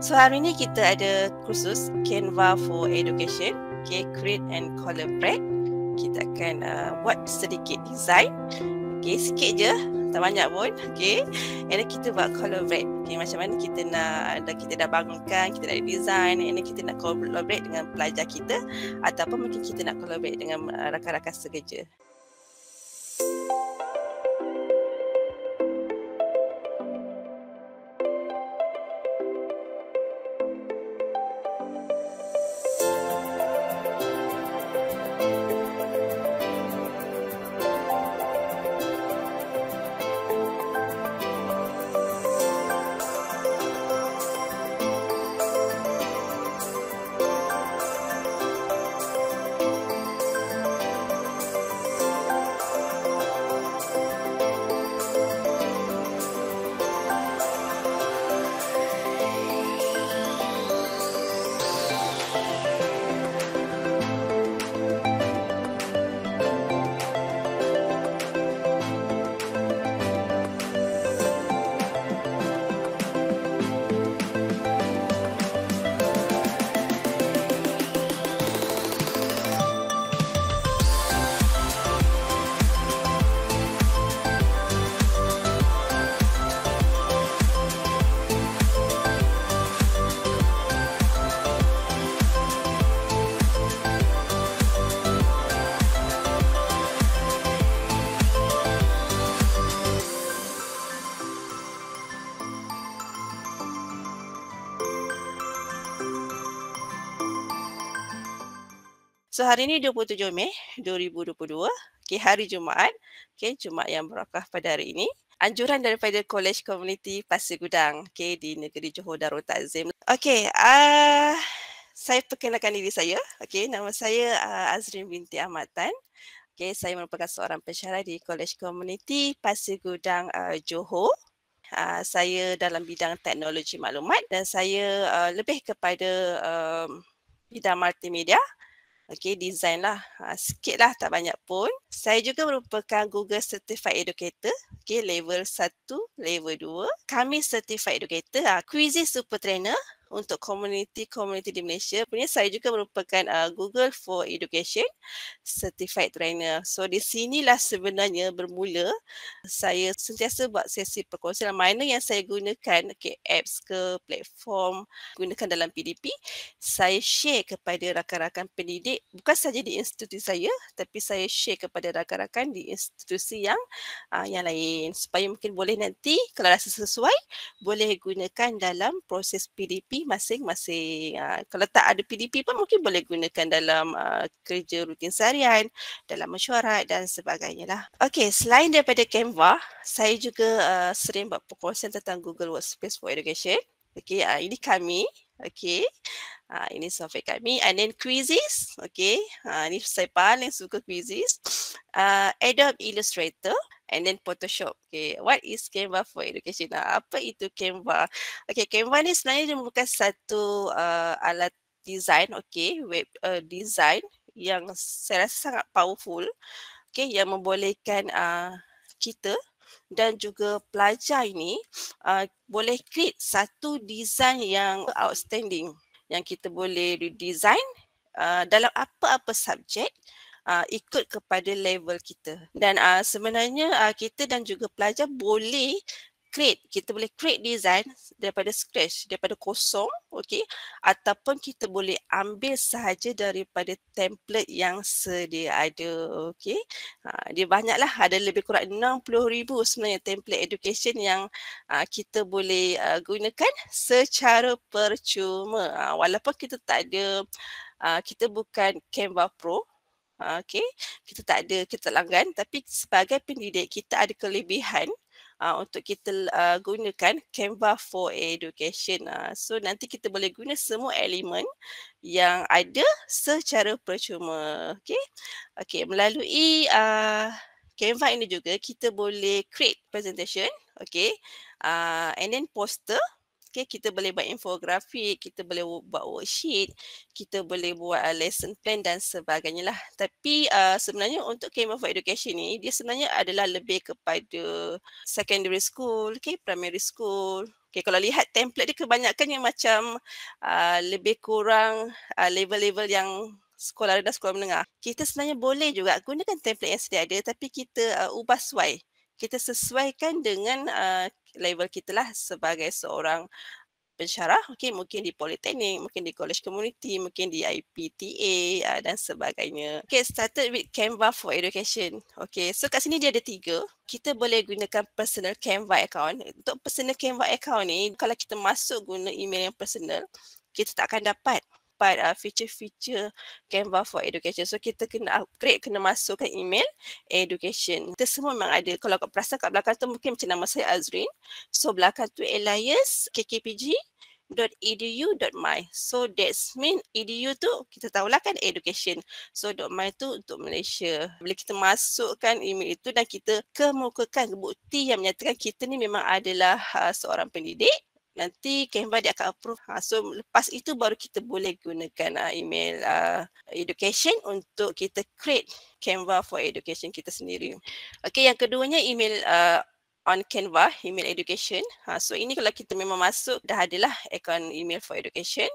So hari ni kita ada kursus Canva for Education. Okay, create and collaborate. Kita akan buat sedikit design. Okay, sikit je, tak banyak pun. Okay, and then kita buat collaborate. Okay, macam mana kita nak, kita dah bangunkan, kita dah design, and then kita nak collaborate dengan pelajar kita, ataupun mungkin kita nak collaborate dengan rakan-rakan sekerja. So hari ini 27 Mei 2022, okay, hari Jumaat, okay, Jumaat yang berkah pada hari ini. Anjuran daripada Kolej Komuniti Pasir Gudang, okay, di negeri Johor Darul Ta'zim. Okay, saya perkenalkan diri saya. Okay, nama saya Azrin binti Ahmad Tan. Okay, saya merupakan seorang pensyarah di Kolej Komuniti Pasir Gudang Johor. Saya dalam bidang teknologi maklumat dan saya lebih kepada bidang multimedia. Okay, design lah. Sikit lah, tak banyak pun. Saya juga merupakan Google Certified Educator. Okay, level 1, level 2. Kami Certified Educator, Quizy Super Trainer untuk community di Malaysia. Punya saya juga merupakan Google for Education Certified Trainer. So di sinilah sebenarnya bermula saya sentiasa buat sesi perkongsian mana yang saya gunakan, okay, apps ke platform gunakan dalam PDP. Saya share kepada rakan-rakan pendidik bukan saja di institusi saya, tapi saya share kepada rakan-rakan di institusi yang lain supaya mungkin boleh nanti kalau rasa sesuai boleh gunakan dalam proses PDP masing-masing. Kalau tak ada PDP pun mungkin boleh gunakan dalam kerja rutin seharian, dalam mesyuarat dan sebagainya lah. Okey, selain daripada Canva, saya juga sering buat perkongsian tentang Google Workspace for Education. Okey, ini kami. Okey, ini software kami. And then Quizzes. Okey, ini saya paling suka Quizzes. Adobe Illustrator. And then Photoshop. Okay, what is Canva for Education? Apa itu Canva? Okay, Canva ni sebenarnya dia merupakan satu alat design, okay, web design yang saya rasa sangat powerful, okay, yang membolehkan kita dan juga pelajar ini boleh create satu design yang outstanding, yang kita boleh redesign dalam apa-apa subjek. Ikut kepada level kita dan sebenarnya kita dan juga pelajar boleh kita boleh create design daripada scratch, daripada kosong, okey, ataupun kita boleh ambil sahaja daripada template yang sedia ada, okey. Dia banyaklah, ada lebih kurang 60,000 sebenarnya template education yang kita boleh gunakan secara percuma. Walaupun kita tak ada, kita bukan Canva Pro. Okay, kita langgan, tapi sebagai pendidik kita ada kelebihan untuk kita gunakan Canva for Education. So nanti kita boleh guna semua elemen yang ada secara percuma. Okay, melalui Canva ini juga kita boleh create presentation, okay, and then poster. Okay, kita boleh buat infografik, kita boleh buat worksheet, kita boleh buat lesson plan dan sebagainya lah. Tapi sebenarnya untuk Canva for Education ni, dia sebenarnya adalah lebih kepada secondary school, okay, primary school. Okay, kalau lihat template dia kebanyakan yang macam lebih kurang level-level yang sekolah rendah, sekolah menengah. Kita sebenarnya boleh juga gunakan template yang sedia ada tapi kita ubah suai. Kita sesuaikan dengan level kita lah sebagai seorang pensyarah, okay, mungkin di politeknik, mungkin di college community, mungkin di IPTA dan sebagainya. Okay, started with Canva for Education. Okay, so kat sini dia ada 3. Kita boleh gunakan personal Canva account. Untuk personal Canva account ni, kalau kita masuk guna email yang personal, kita tak akan dapat feature-feature Canva for Education. So kita kena upgrade, kena masukkan email education. Kita semua memang ada. Kalau kau perasan kat belakang tu mungkin macam nama saya Azrin. So belakang tu alias kkpg.edu.my. So that's mean edu tu kita tahulah kan education. So .my tu untuk Malaysia. Bila kita masukkan email itu dan kita kemukakan bukti yang menyatakan kita ni memang adalah seorang pendidik, nanti Canva dia akan approve. So lepas itu baru kita boleh gunakan email education untuk kita create Canva for Education kita sendiri. Okay, yang keduanya email on Canva, email education. So ini kalau kita memang masuk, dah adalah akaun email for education.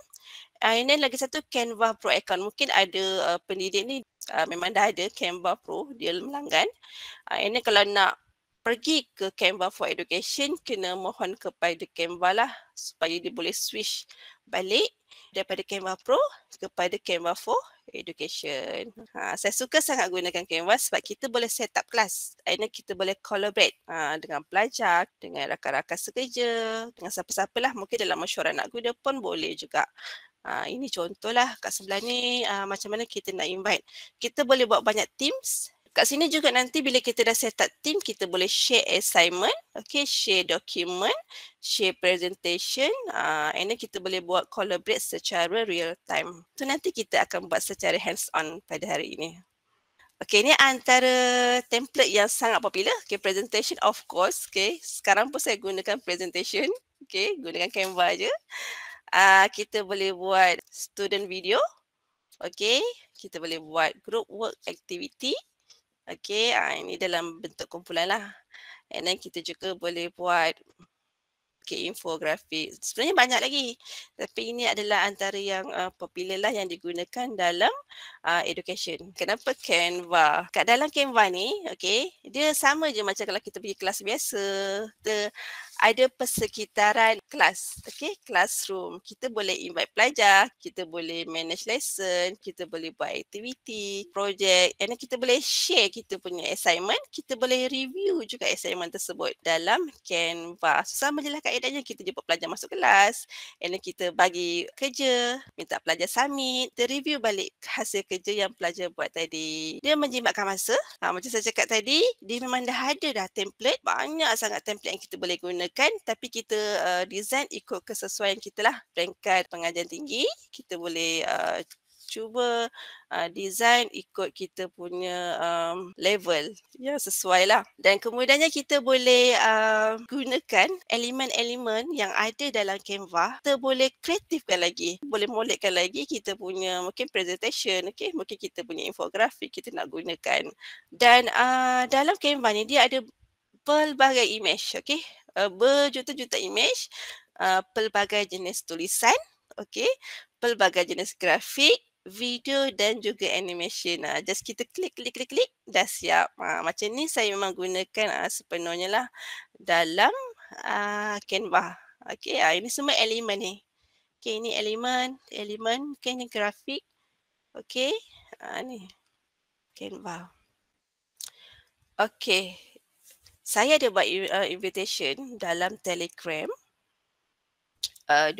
And then lagi satu Canva Pro account. Mungkin ada pendidik ni memang dah ada Canva Pro, dia melanggan. And then kalau nak pergi ke Canva for Education, kena mohon kepada Canva lah supaya dia boleh switch balik daripada Canva Pro kepada Canva for Education. Saya suka sangat gunakan Canva sebab kita boleh set up kelas. And kita boleh collaborate dengan pelajar, dengan rakan-rakan sekerja, dengan siapa-siapa lah. Mungkin dalam mesyuarat nak guna pun boleh juga. Ini contohlah kat sebelah ni macam mana kita nak invite. Kita boleh buat banyak teams. Kat sini juga nanti bila kita dah set up team, kita boleh share assignment, okay, share document, share presentation, and then kita boleh buat collaborate secara real time. Tu nanti kita akan buat secara hands on pada hari ini. Okay, ni antara template yang sangat popular. Okay, presentation of course. Okay, sekarang pun saya gunakan presentation. Okay, gunakan Canva je. Kita boleh buat student video. Okay, kita boleh buat group work activity. Okay, ini dalam bentuk kumpulan lah. And then kita juga boleh buat infografik. Sebenarnya banyak lagi. Tapi ini adalah antara yang popular lah yang digunakan dalam education. Kenapa Canva? Kat dalam Canva ni, okay, dia sama je macam kalau kita pergi kelas biasa. Kita ada persekitaran kelas, okay, classroom. Kita boleh invite pelajar, kita boleh manage lesson, kita boleh buat aktiviti, projek, and kita boleh share kita punya assignment, kita boleh review juga assignment tersebut dalam Canva. Sama je lah kaedahnya, kita jemput pelajar masuk kelas, and kita bagi kerja, minta pelajar submit, kita review balik hasil kerja yang pelajar buat tadi. Dia menjimatkan masa. Macam saya cakap tadi, dia memang dah ada dah template, banyak sangat template yang kita boleh guna. Tapi kita design ikut kesesuaian kita lah. Peringkat pengajian tinggi, kita boleh cuba design ikut kita punya level yang sesuai lah. Dan kemudiannya kita boleh gunakan elemen-elemen yang ada dalam Canva. Kita boleh kreatifkan lagi, boleh molekkan lagi kita punya mungkin presentation, okay? Mungkin kita punya infografik kita nak gunakan. Dan dalam Canva ni dia ada pelbagai image, okay? Berjuta-juta image, pelbagai jenis tulisan, okay? Pelbagai jenis grafik, video dan juga animation. Just kita klik, dah siap. Macam ni saya memang gunakan sepenuhnya lah dalam Canva. Okay, ini semua elemen ni. Okay, ini elemen, okay, ni grafik. Okay, ni Canva. Okay. Saya ada buat invitation dalam Telegram. 2.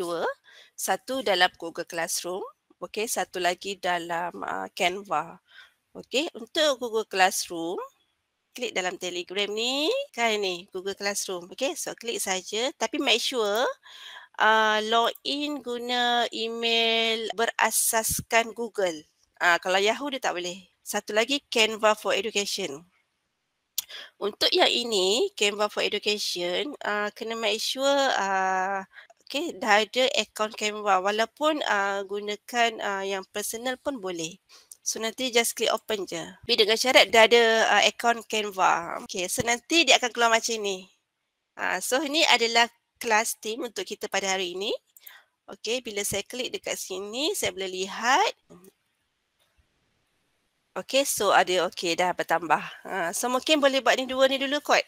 Satu dalam Google Classroom. Okay, satu lagi dalam Canva. Okay, untuk Google Classroom, klik dalam Telegram ni. Kan ni, Google Classroom. Okay, so klik saja. Tapi make sure login guna email berasaskan Google. Kalau Yahoo dia tak boleh. Satu lagi Canva for Education. Untuk yang ini, Canva for Education, kena make sure Okey, dah ada akaun Canva walaupun gunakan yang personal pun boleh. So nanti just klik open je. Tapi dengan syarat dah ada akaun Canva. Okey, so nanti dia akan keluar macam ni. So ini adalah kelas team untuk kita pada hari ini. Okey, bila saya klik dekat sini, saya boleh lihat. Okey, so ada okey dah bertambah. So mungkin boleh buat ni dua ni dulu kot.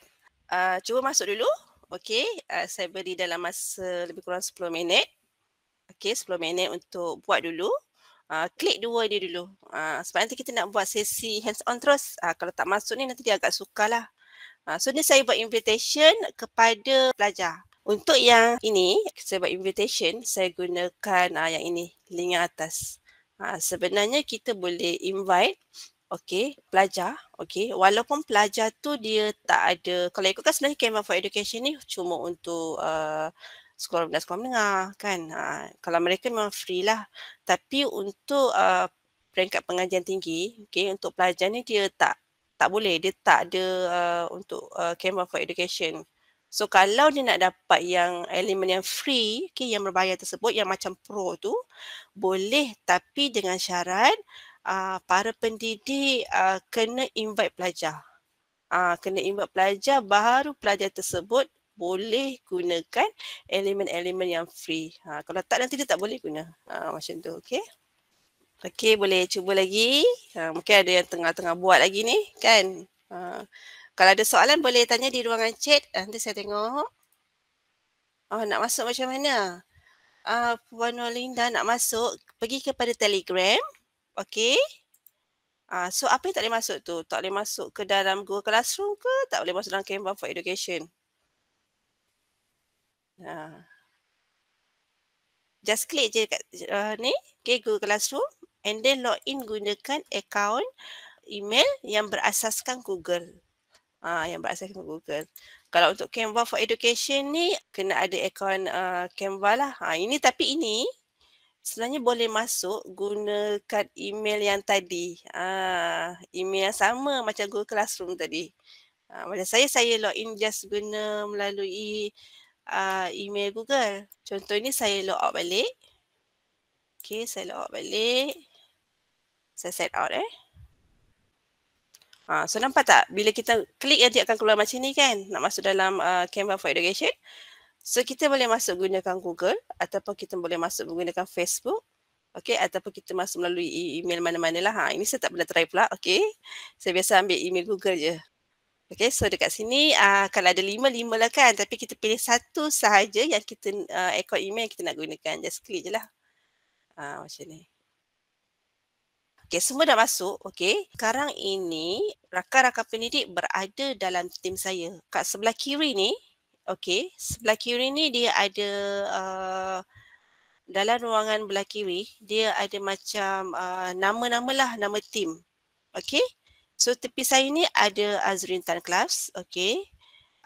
Cuba masuk dulu. Okey, saya beri dalam masa lebih kurang 10 minit. Okey, 10 minit untuk buat dulu. Klik dua ni dulu. Sebab nanti kita nak buat sesi hands on terus. Kalau tak masuk ni nanti dia agak sukar lah. So ni saya buat invitation kepada pelajar. Untuk yang ini, saya buat invitation, saya gunakan yang ini, link yang atas. Sebenarnya kita boleh invite pelajar, walaupun pelajar tu dia tak ada, kalau ikutkan sebenarnya Canva for Education ni cuma untuk sekolah rendah, sekolah menengah kan. Kalau mereka memang free lah. Tapi untuk peringkat pengajian tinggi, untuk pelajar ni dia tak boleh, dia tak ada untuk Canva for Education. So kalau dia nak dapat yang elemen yang free, yang berbayar tersebut, yang macam pro tu, boleh tapi dengan syarat para pendidik kena invite pelajar. Kena invite pelajar, baru pelajar tersebut boleh gunakan elemen-elemen yang free. Kalau tak nanti dia tak boleh guna. Macam tu, okey? Okey, boleh cuba lagi. Mungkin ada yang tengah-tengah buat lagi ni, kan? Kalau ada soalan boleh tanya di ruangan chat. Nanti saya tengok. Nak masuk macam mana? Puan Nolinda nak masuk, pergi kepada Telegram. Okey. So apa yang tak boleh masuk tu? Tak boleh masuk ke dalam Google Classroom ke? Tak boleh masuk dalam Canva for Education? Just klik je kat ni, Google Classroom, and then login gunakan akaun email yang berasaskan Google. Yang berasaskan Google. Kalau untuk Canva for Education ni, kena ada akaun Canva lah. Tapi ini sebenarnya boleh masuk gunakan email yang tadi. Email yang sama macam Google Classroom tadi. Macam saya login just guna melalui email Google. Contoh ni saya log out balik. Okey, saya log out balik. Saya set out So nampak tak? Bila kita klik nanti akan keluar macam ni kan? Nak masuk dalam Canva for Education. So kita boleh masuk gunakan Google ataupun kita boleh masuk menggunakan Facebook. Okey, ataupun kita masuk melalui email mana-mana lah. Ini saya tak pernah try pula. Okey, saya biasa ambil email Google je. Okey, so dekat sini kalau ada 5 lah kan. Tapi kita pilih satu sahaja yang kita akaun email yang kita nak gunakan. Just klik je lah. Macam ni. Okey, semua dah masuk. Okey, sekarang ini rakan-rakan pendidik berada dalam tim saya. Kat sebelah kiri ni, sebelah kiri ni dia ada dalam ruangan belah kiri, dia ada macam nama-nama lah, nama tim. Okey, so tepi saya ni ada Azrin Tan Class. Okey,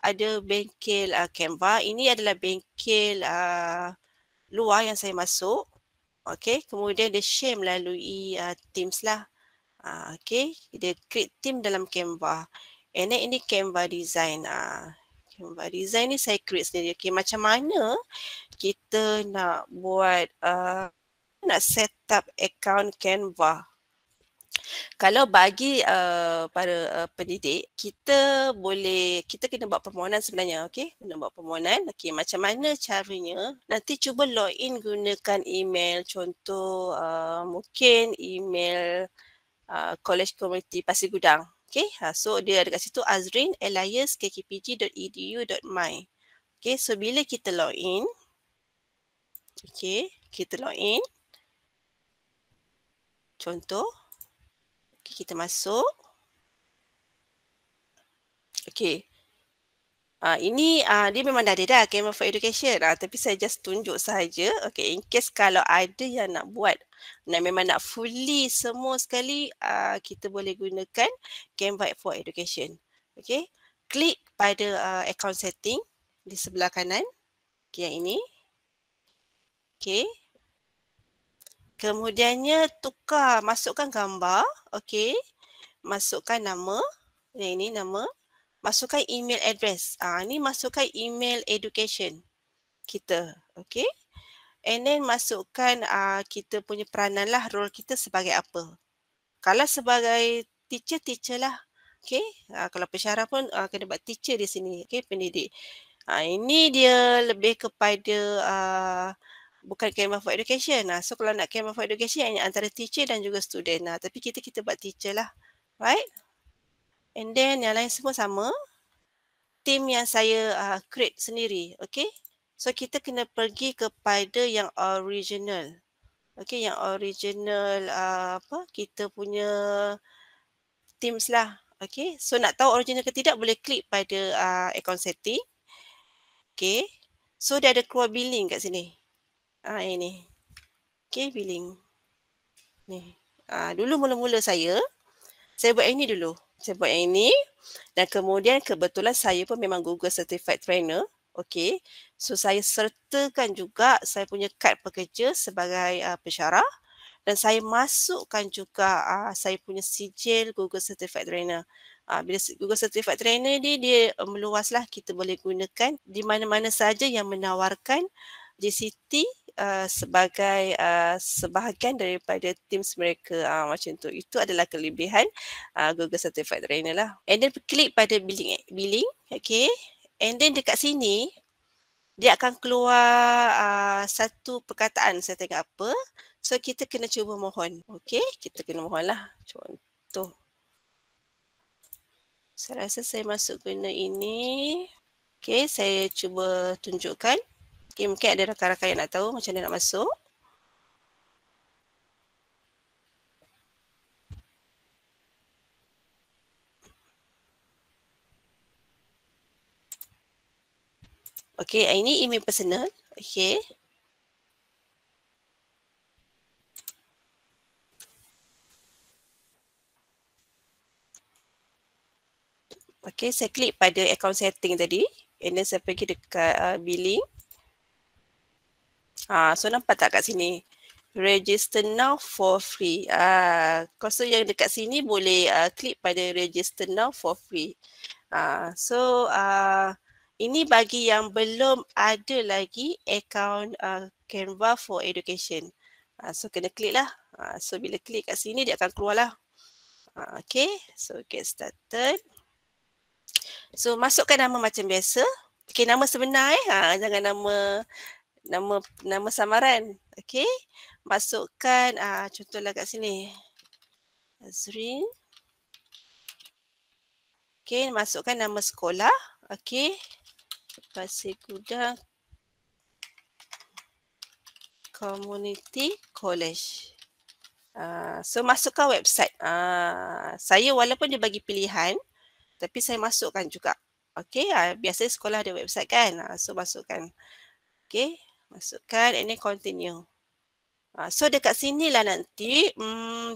ada bengkel Canva. Ini adalah bengkel luar yang saya masuk. Okey, kemudian dia share melalui Teams lah. Okey, dia create team dalam Canva. And then ini Canva design. Canva design ni saya create sendiri. Okey, macam mana kita nak buat nak set up account Canva? Kalau bagi para pendidik, kita kena buat permohonan sebenarnya. Okey, kena buat permohonan. Okey, macam mana caranya? Nanti cuba login gunakan email. Contoh mungkin email College Community Pasir Gudang. Okey, so dia ada kat situ azrin@kkpg.edu.my. Okey, so bila kita login, kita login. Contoh, kita masuk. Okey. Ini dia memang dah ada dah Canva for Education. Tapi saya just tunjuk sahaja. Okey, in case kalau ada yang nak buat, memang nak fully semua sekali, kita boleh gunakan Canva for Education. Okey, klik pada account setting di sebelah kanan. Okey, yang ini. Okey. Kemudiannya masukkan gambar. Okey. Masukkan nama. Yang ini nama. Masukkan email address. Ni masukkan email education kita. Okay. And then masukkan kita punya peranan lah, role kita sebagai apa. Kalau sebagai teacher, teacher lah. Okay. Kalau pensyarah pun kena buat teacher di sini. Okay, pendidik. Ini dia lebih kepada bukan Canva for Education. So kalau nak Canva for Education, yang antara teacher dan juga student. Tapi kita buat teacher lah. Right? And then yang lain semua sama. Team yang saya create sendiri. Okay. So kita kena pergi kepada yang original. Okay, yang original kita punya Teams lah. Okay. So nak tahu original ke tidak, boleh klik pada account setting. Okay. So dia ada keluar billing kat sini. Ini. Okay, billing. Ni. Dulu mula-mula saya buat yang ini dulu. Saya buat yang ini dan kemudian kebetulan saya pun memang Google Certified Trainer. Okay. So saya sertakan juga saya punya kad pekerja sebagai pensyarah dan saya masukkan juga saya punya sijil Google Certified Trainer. Bila Google Certified Trainer ni dia meluaslah, kita boleh gunakan di mana-mana saja yang menawarkan GCT sebagai sebahagian daripada Teams mereka, macam tu. Itu adalah kelebihan Google Certified Trainer lah. And then klik pada billing, okay. And then dekat sini dia akan keluar satu perkataan, saya tengok apa. So kita kena cuba mohon, okay. Kita kena mohon lah. Contoh. Saya rasa saya masuk guna ini. Okay, saya cuba tunjukkan. Okay, mungkin ada rakan-rakan yang nak tahu macam mana nak masuk. Okay, ini email personal. Okay. Okay, saya klik pada account setting tadi. And then saya pergi dekat billing. So nampak tak kat sini? Register now for free. So yang dekat sini boleh klik pada register now for free. Ini bagi yang belum ada lagi account Canva for Education. So kena klik lah. So bila klik kat sini dia akan keluar lah. Okay, so get started. So masukkan nama macam biasa. Okay, nama sebenar jangan nama samaran. Okay, masukkan contohlah kat sini. Azrin. Okay, masukkan nama sekolah. Okay, Pasir Gudang Community College. So masukkan website. Saya walaupun dia bagi pilihan, tapi saya masukkan juga. Okay, biasanya sekolah ada website kan. So masukkan. Okay, masukkan and then continue. So dekat sinilah nanti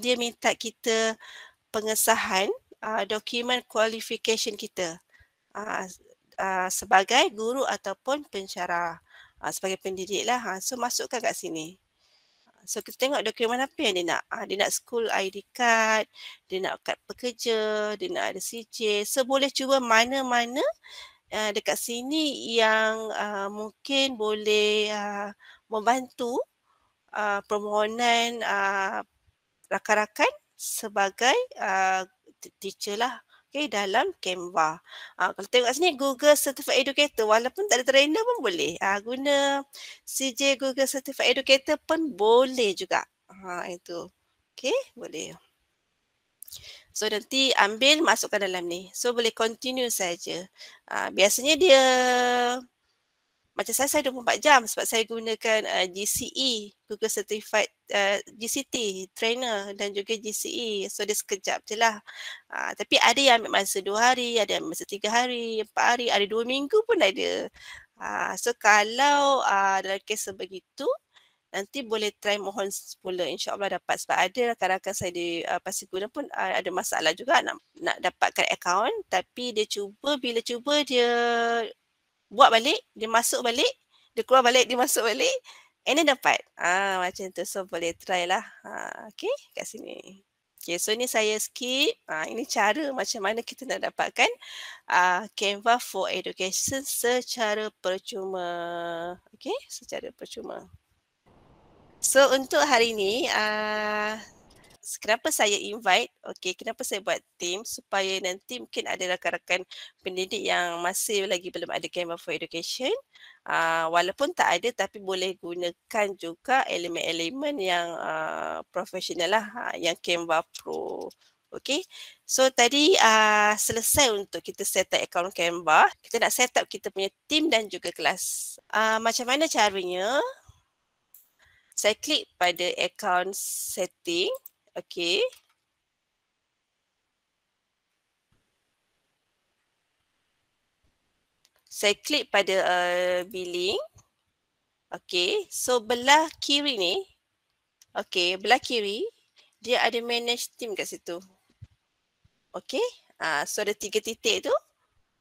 dia minta kita pengesahan dokumen qualification kita sebagai guru ataupun pensyarah, sebagai pendidik lah. So masukkan kat sini. So kita tengok dokumen apa yang dia nak. Dia nak school ID card, dia nak kad pekerja, dia nak ada sijil. So boleh cuba mana-mana dekat sini yang mungkin boleh membantu permohonan rakan-rakan sebagai teacher lah. Okay, dalam Canva. Kalau tengok kat sini Google Certified Educator, walaupun tak ada trainer pun boleh. Guna CJ Google Certified Educator pun boleh juga. Itu. Okay, boleh. So nanti ambil masukkan dalam ni. So boleh continue saja. Biasanya dia macam saya 24 jam sebab saya gunakan GCE, Google Certified GCT Trainer dan juga GCE. So dia sekejap je lah. Tapi ada yang ambil masa 2 hari, ada yang masa 3 hari, 4 hari, ada 2 minggu pun ada. So kalau dalam kes sebegitu, nanti boleh try mohon semula, insyaAllah dapat. Sebab ada rakan-rakan saya di Pasir Gudang pun ada masalah juga nak dapatkan akaun. Tapi dia cuba, bila cuba dia buat balik, dia masuk balik, dia keluar balik, dia masuk balik, and then dapat. Macam tu. So boleh try lah. Okay, kat sini. Okay, so ni saya skip. Ini cara macam mana kita nak dapatkan Canva for Education secara percuma. Okay, secara percuma. So untuk hari ni, kenapa saya invite, kenapa saya buat team supaya nanti mungkin ada rakan-rakan pendidik yang masih lagi belum ada Canva for Education. Walaupun tak ada tapi boleh gunakan juga elemen-elemen yang profesional lah, yang Canva Pro. Okay, so tadi selesai untuk kita set up akaun Canva, kita nak set up kita punya team dan juga kelas. Macam mana caranya? Saya klik pada account setting. Okay. Saya klik pada billing. Okay. So belah kiri ni. Okay. Belah kiri. Dia ada manage team kat situ. Okay. So ada 3 titik tu.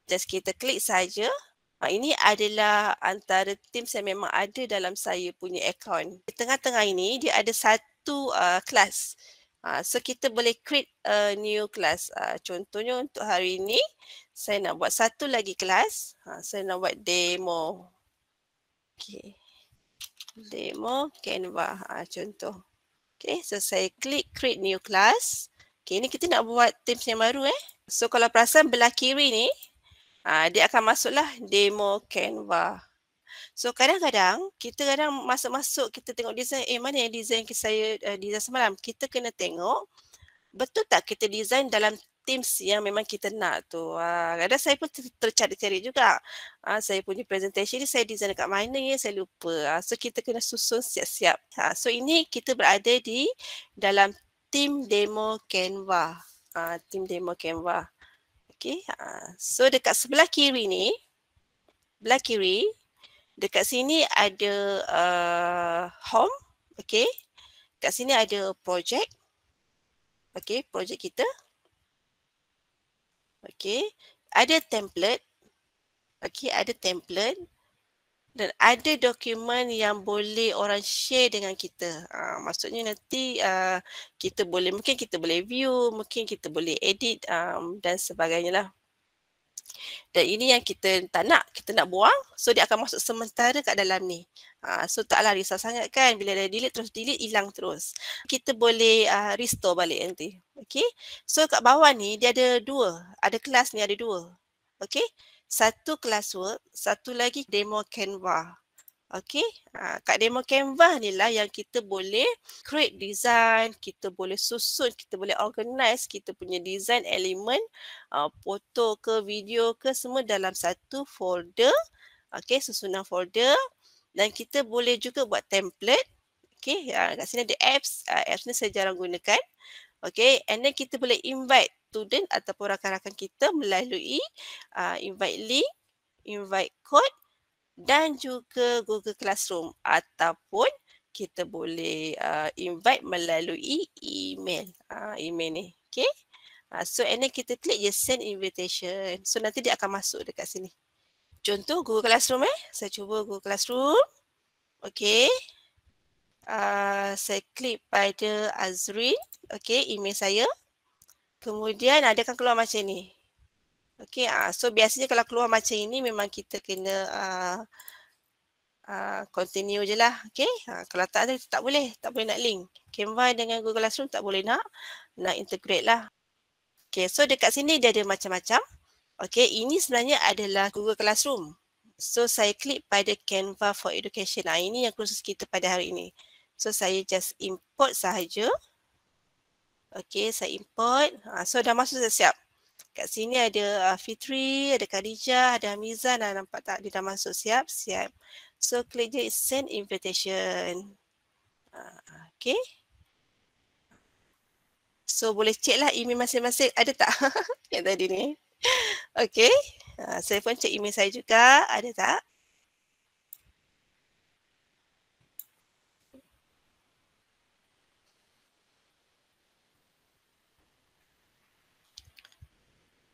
Just kita klik saja. Ini adalah antara teams yang memang ada dalam saya punya account. Di tengah-tengah ini dia ada satu kelas. So kita boleh create a new class. Contohnya untuk hari ini saya nak buat satu lagi kelas. Saya nak buat demo. Okay. Demo Canva. Contoh. Okay, so saya klik create new class. Okay, ini kita nak buat teams yang baru. So kalau perasan belah kiri ni, dia akan masuklah demo Canva. So kadang-kadang kita masuk-masuk kita tengok design, mana yang design saya design semalam. Kita kena tengok betul tak kita design dalam teams yang memang kita nak tu. Kadang saya pun tercari-cari juga. Saya punya presentation ni saya design dekat mana ya, saya lupa. So kita kena susun siap-siap. So ini kita berada di dalam team demo Canva. Team demo Canva. Okay, so dekat sebelah kiri ni, belah kiri, dekat sini ada home, okay. Kat sini ada project, okay, project kita. Okay, ada template, okay, ada template. Dan ada dokumen yang boleh orang share dengan kita. Maksudnya nanti mungkin kita boleh view, mungkin kita boleh edit dan sebagainya lah. Dan ini yang kita tak nak, kita nak buang. So dia akan masuk sementara kat dalam ni. So taklah risau sangat kan. Bila dah delete, hilang terus. Kita boleh restore balik nanti. Okay. So kat bawah ni dia ada 2. Ada kelas ni ada 2. Okay. Satu classwork, satu lagi demo Canva. Okay, kat demo Canva ni lah yang kita boleh create design, kita boleh susun, kita boleh organize kita punya design elemen, foto ke video ke semua dalam satu folder. Okay, susunan folder. Dan kita boleh juga buat template. Okay, kat sini ada apps. Apps ni saya jarang gunakan. Okay, and then kita boleh invite student ataupun rakan-rakan kita melalui invite link, invite code dan juga Google Classroom ataupun kita boleh invite melalui email. Email ni. Okay. So and then kita klik je send invitation. So nanti dia akan masuk dekat sini. Contoh Google Classroom Saya cuba Google Classroom. Okay. Saya klik pada Azrin. Okay, email saya. Kemudian dia akan keluar macam ni. Okay, so biasanya kalau keluar macam ini memang kita kena continue je lah. Okay, kalau tak ada tak boleh nak link. Canva dengan Google Classroom tak boleh nak integrate lah. Okay, so dekat sini dia ada macam-macam. Okay, ini sebenarnya adalah Google Classroom. So saya klik pada Canva for Education. Ini yang khusus kita pada hari ini. So saya just import sahaja. Okay, saya import. So dah masuk siap. Kat sini ada Fitri, ada Khadijah, ada Hamizah. Nampak tak? Dia dah masuk siap. So klik je send invitation. Okay. So boleh cek lah email masing-masing ada tak yang tadi ni. Okay. Saya pun cek email saya juga. Ada tak?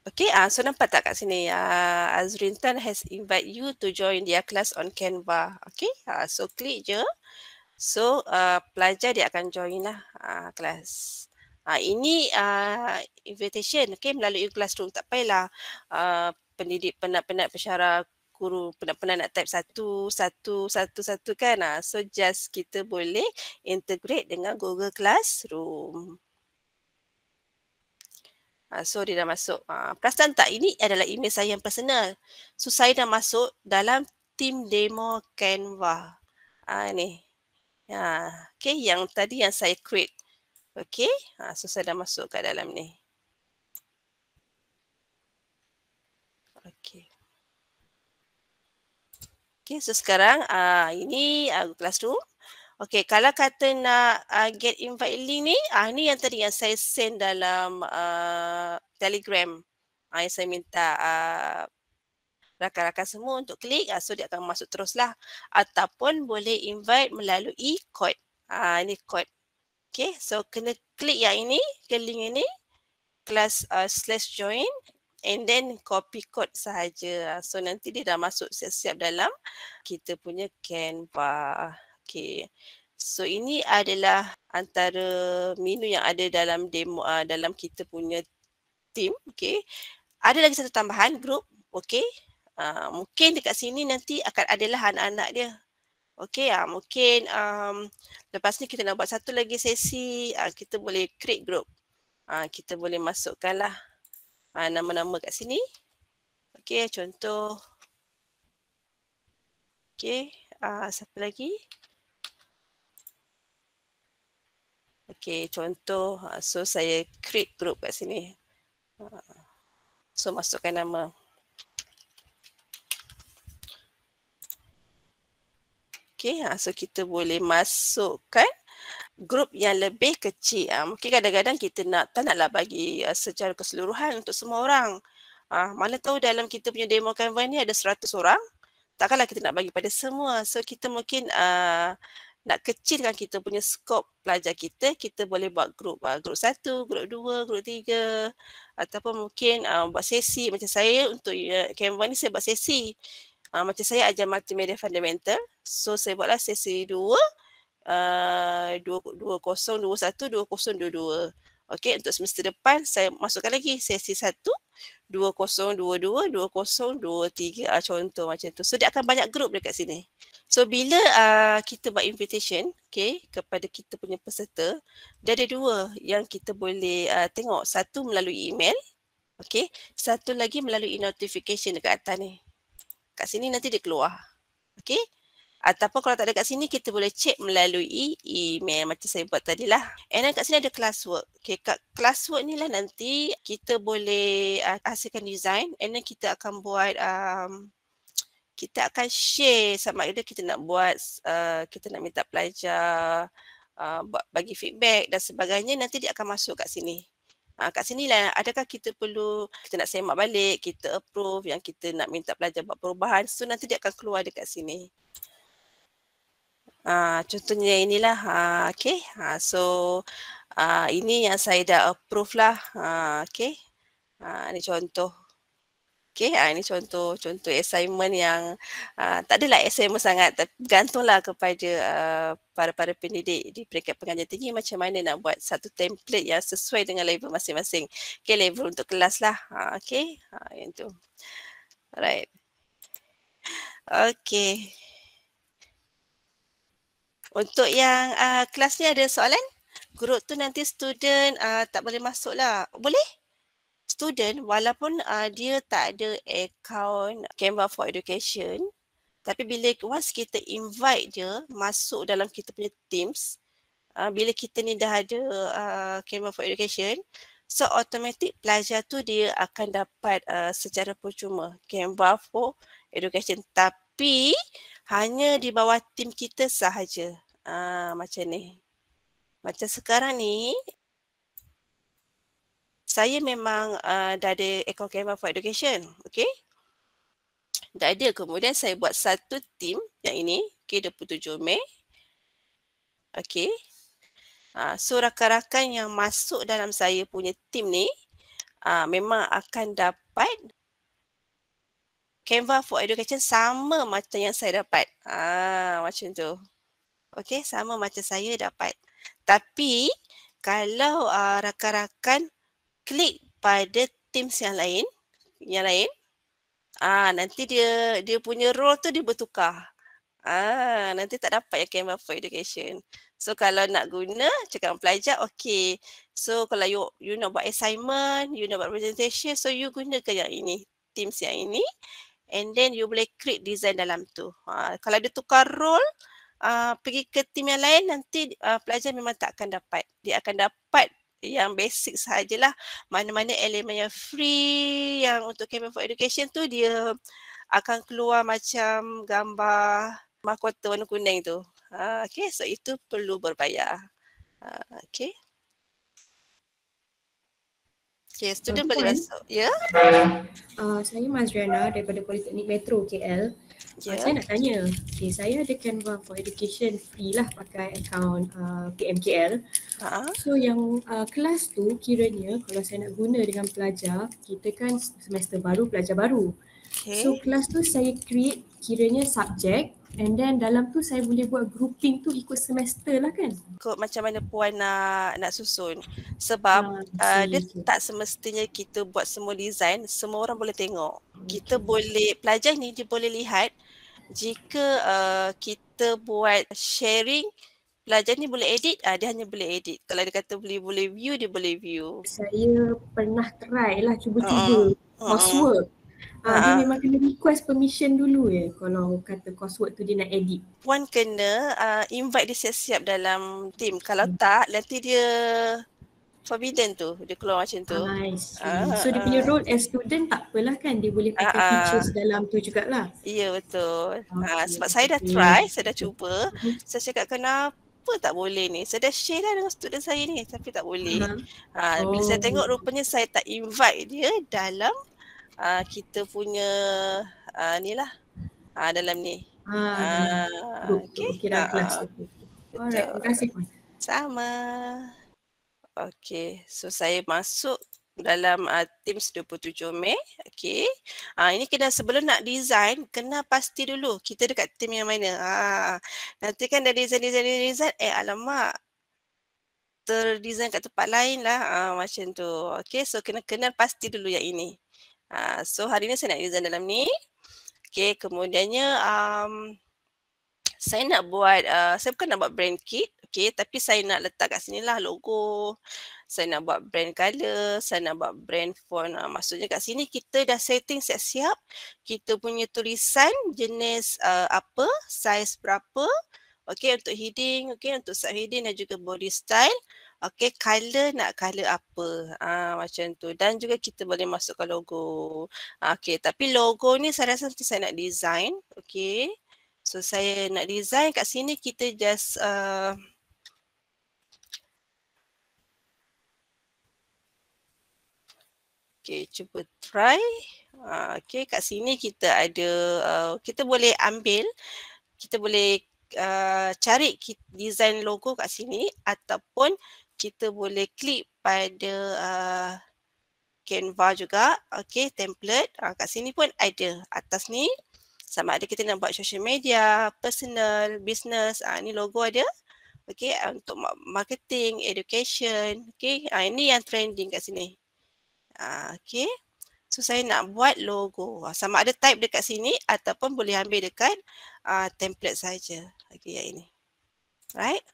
Okay, so nampak tak kat sini? Azrin Tan has invite you to join their class on Canva. Okay, so klik je. So pelajar dia akan join lah kelas. Ini invitation, okay, melalui Classroom. Tak payahlah pendidik penat-penat pensyarah guru penat-penat nak type satu kan. So just kita boleh integrate dengan Google Classroom. So dia dah masuk. Perasan tak, ini adalah email saya yang personal. So saya dah masuk dalam team demo Canva. Ni. Okay, yang tadi yang saya create. Okay, so saya dah masuk kat dalam ni. Okay. Okay, so sekarang ini Classroom. Okay, kalau kata nak get invite link ni, ni yang tadi yang saya send dalam Telegram. Yang saya minta rakan-rakan semua untuk klik, so dia akan masuk teruslah. Ataupun boleh invite melalui kod. Ini kod. Okay, so kena klik yang ini, ke link ini, /join and then copy code sahaja. So nanti dia dah masuk siap-siap dalam kita punya Canva. Okay. So ini adalah antara menu yang ada dalam demo dalam kita punya team. Okay. Ada lagi satu tambahan, group. Okay. Mungkin dekat sini nanti akan adalah anak-anak dia. Okay, mungkin lepas ni kita nak buat satu lagi sesi, kita boleh create group. Kita boleh masukkanlah nama-nama kat sini. Okay, contoh. Okay, siapa lagi? Okay, contoh. So, saya create group kat sini. So, masukkan nama. Okay, so kita boleh masukkan grup yang lebih kecil. Mungkin kadang-kadang kita tak naklah bagi secara keseluruhan untuk semua orang. Mana tahu dalam kita punya demo Canva ni ada 100 orang. Takkanlah kita nak bagi pada semua. So kita mungkin nak kecilkan kita punya skop pelajar kita boleh buat grup. Grup 1, grup 2, grup 3. Ataupun mungkin buat sesi. Macam saya untuk Canva ni saya buat sesi. Macam saya ajar multimedia fundamental. So saya buatlah sesi 2. 2021, 2022. Okey, untuk semester depan saya masukkan lagi sesi 1, 2022, 2023. Contoh macam tu. So dia akan banyak grup dekat sini. So bila kita buat invitation, okay, kepada kita punya peserta, dia ada 2 yang kita boleh tengok. Satu melalui email, okay, satu lagi melalui notification dekat atas ni. Kat sini nanti dia keluar. Okay. Ataupun kalau tak ada kat sini, kita boleh check melalui email macam saya buat tadi lah. And then kat sini ada classwork. Okay, kat classwork ni lah nanti kita boleh hasilkan design and then kita akan buat, kita akan share sama ada kita nak buat, kita nak minta pelajar bagi feedback dan sebagainya, nanti dia akan masuk kat sini. Kat sini lah adakah kita perlu, kita nak semak balik, kita approve yang kita nak minta pelajar buat perubahan. So nanti dia akan keluar dekat sini. Contohnya inilah, okay. So ini yang saya dah approve lah, okay. Ini contoh. Okay, ini contoh assignment yang tak adalah assignment sangat, tapi bergantunglah kepada para pendidik di peringkat pengajian tinggi macam mana nak buat satu template yang sesuai dengan level masing-masing. Okay, level untuk kelas lah. Okay, yang tu. Alright. Okay. Untuk yang kelas ni ada soalan? Grup tu nanti student tak boleh masuk lah. Boleh? Student walaupun dia tak ada account Canva for Education, tapi bila once kita invite dia masuk dalam kita punya Teams, bila kita ni dah ada Canva for Education, so automatic pelajar tu dia akan dapat secara percuma Canva for Education, tapi hanya di bawah tim kita sahaja. Macam ni. Macam sekarang ni, saya memang dah ada account Canva for Education. Okay. Dah ada. Kemudian saya buat satu team yang ini. Okay, 27 Mei. Okay. So rakan-rakan yang masuk dalam saya punya team ni, memang akan dapat Canva for Education sama macam yang saya dapat. Macam tu. Okay, sama macam saya dapat. Tapi kalau rakan-rakan klik pada Teams yang lain, nanti dia punya role tu dia bertukar. Nanti tak dapat yang Canva for Education. So kalau nak guna cakap dengan pelajar, okey. So kalau you nak buat assignment, you nak buat presentation, so you gunakan yang ini, Teams yang ini, and then you boleh create design dalam tu. Kalau dia tukar role, pergi ke team yang lain, nanti pelajar memang tak akan dapat. Dia akan dapat yang basic sahajalah. Mana-mana elemen yang free, yang untuk Canva for Education tu, dia akan keluar macam gambar mahkota warna kuning tu. Okay, so itu perlu berbayar. Okay. Okay, student boleh masuk. Ya? Saya Mazriana daripada Politeknik Metro KL. Saya nak tanya, saya ada Canva for Education free lah pakai akaun PMKL. So yang kelas tu kiranya kalau saya nak guna dengan pelajar, kita kan semester baru, pelajar baru. So kelas tu saya create kiranya subjek, and then dalam tu saya boleh buat grouping tu ikut semester lah kan? Ikut macam mana puan nak susun. Sebab dia tak semestinya kita buat semua design, semua orang boleh tengok. Kita boleh, pelajar ni dia boleh lihat jika kita buat sharing, pelajar ni boleh edit, dia hanya boleh edit. Kalau dia kata boleh view, dia boleh view. Saya pernah try lah cuba-cuba coursework. Dia memang kena request permission dulu kalau kata coursework tu dia nak edit. Puan kena invite dia siap-siap dalam team. Kalau tak, nanti dia forbidden tu. Dia keluar macam tu. I see. So dia punya role as student tak apalah kan? Dia boleh pakai features dalam tu jugalah. Ya, betul. Sebab saya dah try, saya dah cuba. Saya cakap kenapa tak boleh ni? Saya dah share dah dengan student saya ni tapi tak boleh. Bila saya tengok rupanya saya tak invite dia dalam kita punya ni lah. Dalam ni. Okay, dalam kelas tu. Alright, terima kasih puan. Sama. Okay, so saya masuk dalam Teams 27 Mei. Okay. Ini kena sebelum nak design, kena pasti dulu kita dekat team yang mana. Nanti kan dah design, alamak, terdesign kat tempat lain lah. Macam tu. Okay, so kena kenal pasti dulu yang ini. So hari ni saya nak design dalam ni. Okay, kemudiannya saya nak buat, saya bukan nak buat brand kit. Okay, tapi saya nak letak kat sini lah logo. Saya nak buat brand colour, saya nak buat brand font. Maksudnya kat sini kita dah setting siap-siap. Kita punya tulisan jenis apa, saiz berapa. Okay, untuk heading, okay, untuk subheading dan juga body style. Okay, colour nak colour apa. Macam tu. Dan juga kita boleh masukkan logo. Okay, tapi logo ni saya rasa nanti saya nak design. Okay. So saya nak design kat sini kita just okay, cuba try. Okay, kat sini kita ada, kita boleh ambil, kita boleh cari design logo kat sini ataupun kita boleh klik pada Canva juga. Okay, template. Kat sini pun ada atas ni. Sama ada kita nak buat social media, personal, business. Ni logo ada. Okay, untuk marketing, education. Okay, ini yang trending kat sini. Okay, so saya nak buat logo. Sama ada type dekat sini ataupun boleh ambil dekat template saja. Okay, yang ini. Right?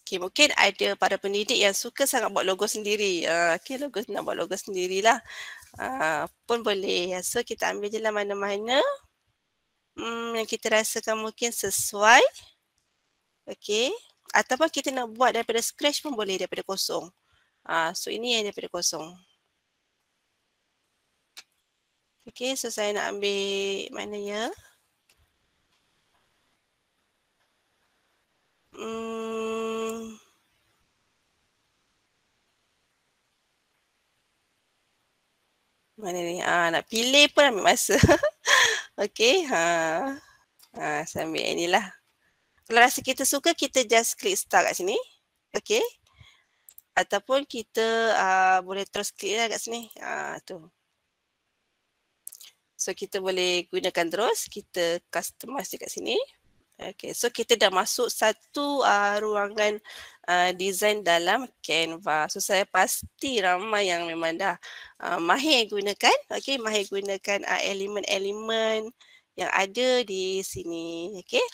Okay, mungkin ada para pendidik yang suka sangat buat logo sendiri. Okay, nak buat logo sendirilah. Pun boleh. So, kita ambil je lah mana-mana yang kita rasakan mungkin sesuai. Okay. Ataupun kita nak buat daripada scratch pun boleh, daripada kosong. So, ini yang daripada kosong. Okay, so saya nak ambil mana ya? Mana ni? Nak pilih pun ambil masa. Okay. Saya ambil yang ni lah. Kalau rasa kita suka, kita just klik start kat sini. Okay. Ataupun kita boleh terus klik lah kat sini. Tu. So, kita boleh gunakan terus. Kita customize dekat sini. Okay. So, kita dah masuk satu ruangan design dalam Canva. So saya pasti ramai yang memang dah mahir gunakan, okey, mahir gunakan elemen-elemen yang ada di sini, okey.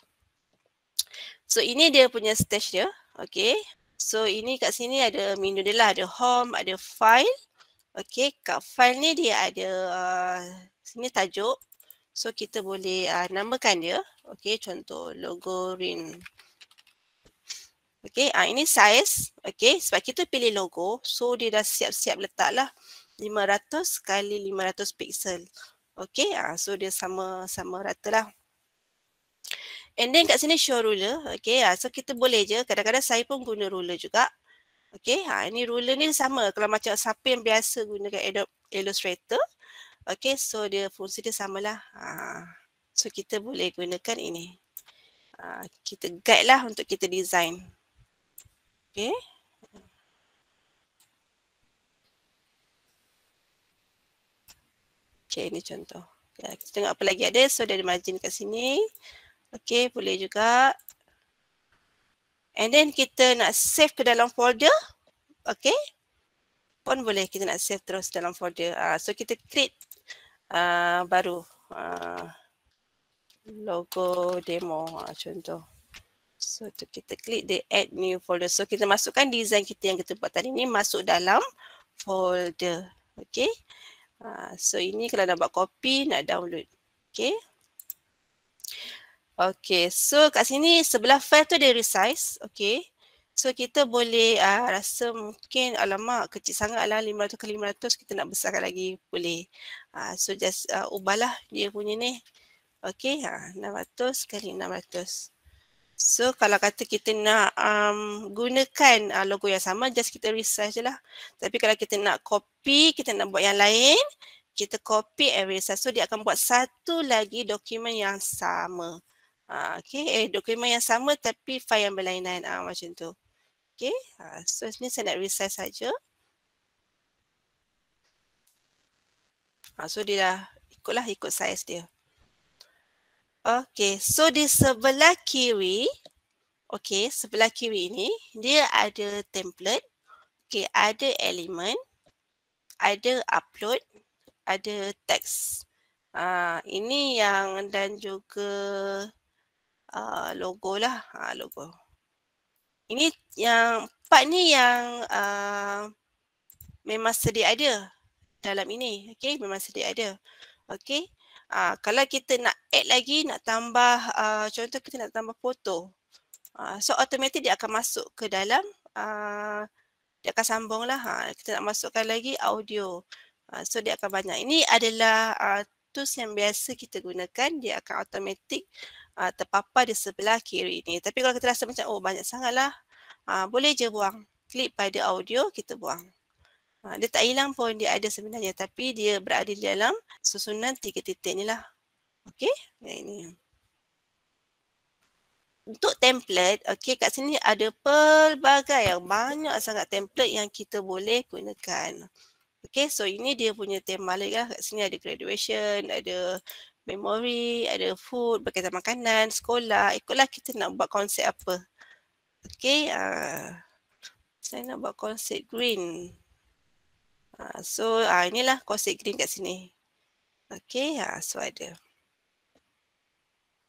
So ini dia punya stage dia, okey. So ini kat sini ada menu dia lah, ada home, ada file. Okey, kat file ni dia ada sini tajuk. So kita boleh namakan dia. Okey, contoh logo Rin. Okey, ini size. Okey, sebab kita pilih logo, so dia dah siap-siap letaklah 500 kali 500 pixel. Okey, so dia sama rata lah. And then kat sini show ruler. Okey, so kita boleh je, kadang-kadang saya pun guna ruler juga. Okey, ini ruler ni sama kalau macam siapa yang biasa gunakan Adobe Illustrator. Okey, so dia fungsi dia samalah. So kita boleh gunakan ini. Kita guide lah untuk kita design. Okey. Okey, ini contoh. Kita tengok apa lagi ada. So dia ada margin kat sini. Okey, boleh juga. And then kita nak save ke dalam folder. Okey. Pun boleh kita nak save terus dalam folder. So kita create baru. Logo demo contoh. So kita klik the add new folder. So kita masukkan design kita yang kita buat tadi ni masuk dalam folder. Okay. So ini kalau nak buat copy, nak download. Okay. Okay. So kat sini sebelah file tu ada resize. Okay. So kita boleh rasa mungkin alamak kecil sangat lah 500 kali 500 kita nak besarkan lagi boleh. So just ubahlah dia punya ni. Okay, 600 kali 600. So kalau kata kita nak gunakan logo yang sama, just kita resize je lah. Tapi kalau kita nak copy, kita nak buat yang lain, kita copy and resize. So dia akan buat satu lagi dokumen yang sama. Okay, dokumen yang sama tapi file yang berlainan macam tu. Okay, so ni saya nak resize saja. So dia dah ikut size dia. Okay, so di sebelah kiri, okay, sebelah kiri ini, dia ada template, okay, ada elemen, ada upload, ada teks. Ini yang dan juga logo lah, logo. Ini yang part ni yang memang sedia ada dalam ini, okay, memang sedia ada, okay. Kalau kita nak add lagi, nak tambah, contoh kita nak tambah foto. So automatic dia akan masuk ke dalam, dia akan sambung lah. Kita nak masukkan lagi audio. So dia akan banyak. Ini adalah tools yang biasa kita gunakan. Dia akan automatic terpapar di sebelah kiri ni. Tapi kalau kita rasa macam, oh banyak sangat lah, boleh je buang. Klik pada audio, kita buang. Dia tak hilang pun, dia ada sebenarnya. Tapi dia berada di dalam susunan 3 titik ni lah. Okay, ini. Untuk template, okay, kat sini ada pelbagai banyak sangat template yang kita boleh gunakan. Okay, so ini dia punya tema lah. Kat sini ada graduation, ada memory, ada food, berkaitan makanan, sekolah. Ikutlah kita nak buat konsep apa. Okay, saya nak buat konsep green. So inilah konsep green kat sini. Okay, so ada.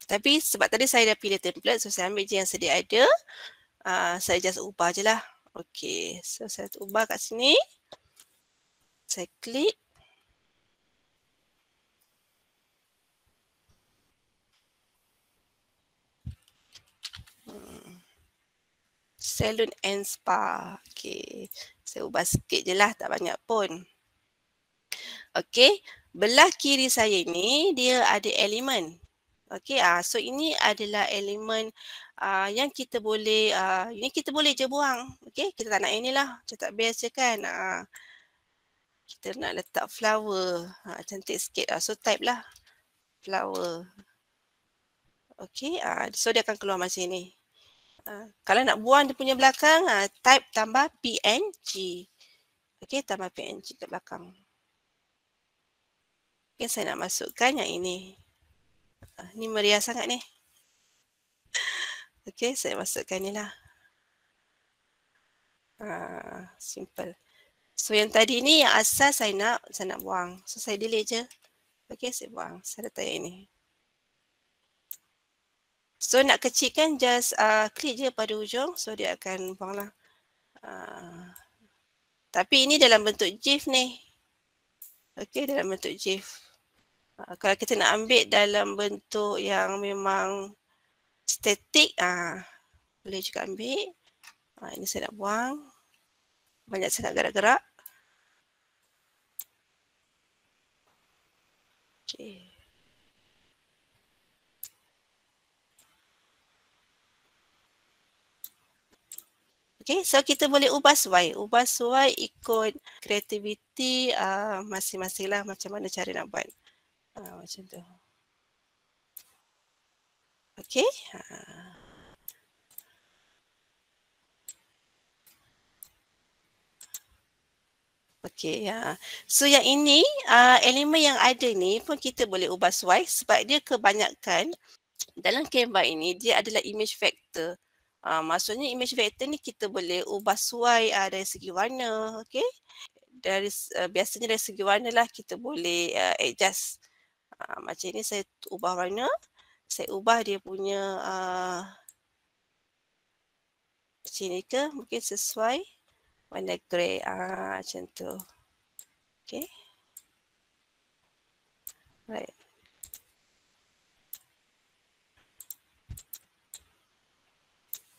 Tapi sebab tadi saya dah pilih template, so saya ambil je yang sedia ada. Saya just ubah je lah. Okay, so saya ubah kat sini. Saya klik. Salon and Spa. Okay, saya ubah sikit je lah, tak banyak pun. Okay, belah kiri saya ni dia ada elemen. Okay, so ini adalah elemen yang kita boleh, ini kita boleh je buang. Okay, kita tak nak inilah, cetak base je kan. Kita nak letak flower, cantik sikit. So type lah flower. Okay, so dia akan keluar macam ni. Kalau nak buang dia punya belakang, type tambah PNG. Okay, tambah PNG ke belakang. Okay, saya nak masukkan yang ini. Ni meriah sangat ni. Okay, saya masukkan ni lah. Simple. So yang tadi ni yang asal saya nak buang. So saya delete je. Okey, saya buang. Saya letak yang ini. So nak kecilkan just klik je pada ujung. So dia akan buang lah. Tapi ini dalam bentuk GIF ni. Okey, dalam bentuk GIF. Kalau kita nak ambil dalam bentuk yang memang statik, boleh juga ambil. Ini saya nak buang. Banyak saya nak gerak-gerak. Okay. Okay, so kita boleh ubah sesuai. Ubah sesuai ikut kreativiti masing-masing lah macam mana cara nak buat. Macam tu. Okay. Okay, so yang ini, elemen yang ada ni pun kita boleh ubah sesuai sebab dia kebanyakan dalam Canva ini dia adalah image vector. Maksudnya image vector ni kita boleh ubah sesuai dari segi warna, okay. Biasanya dari segi warna lah kita boleh adjust. Macam ni saya ubah warna, saya ubah dia punya macam ni ke, mungkin sesuai warna grey, macam tu. Okay. Right.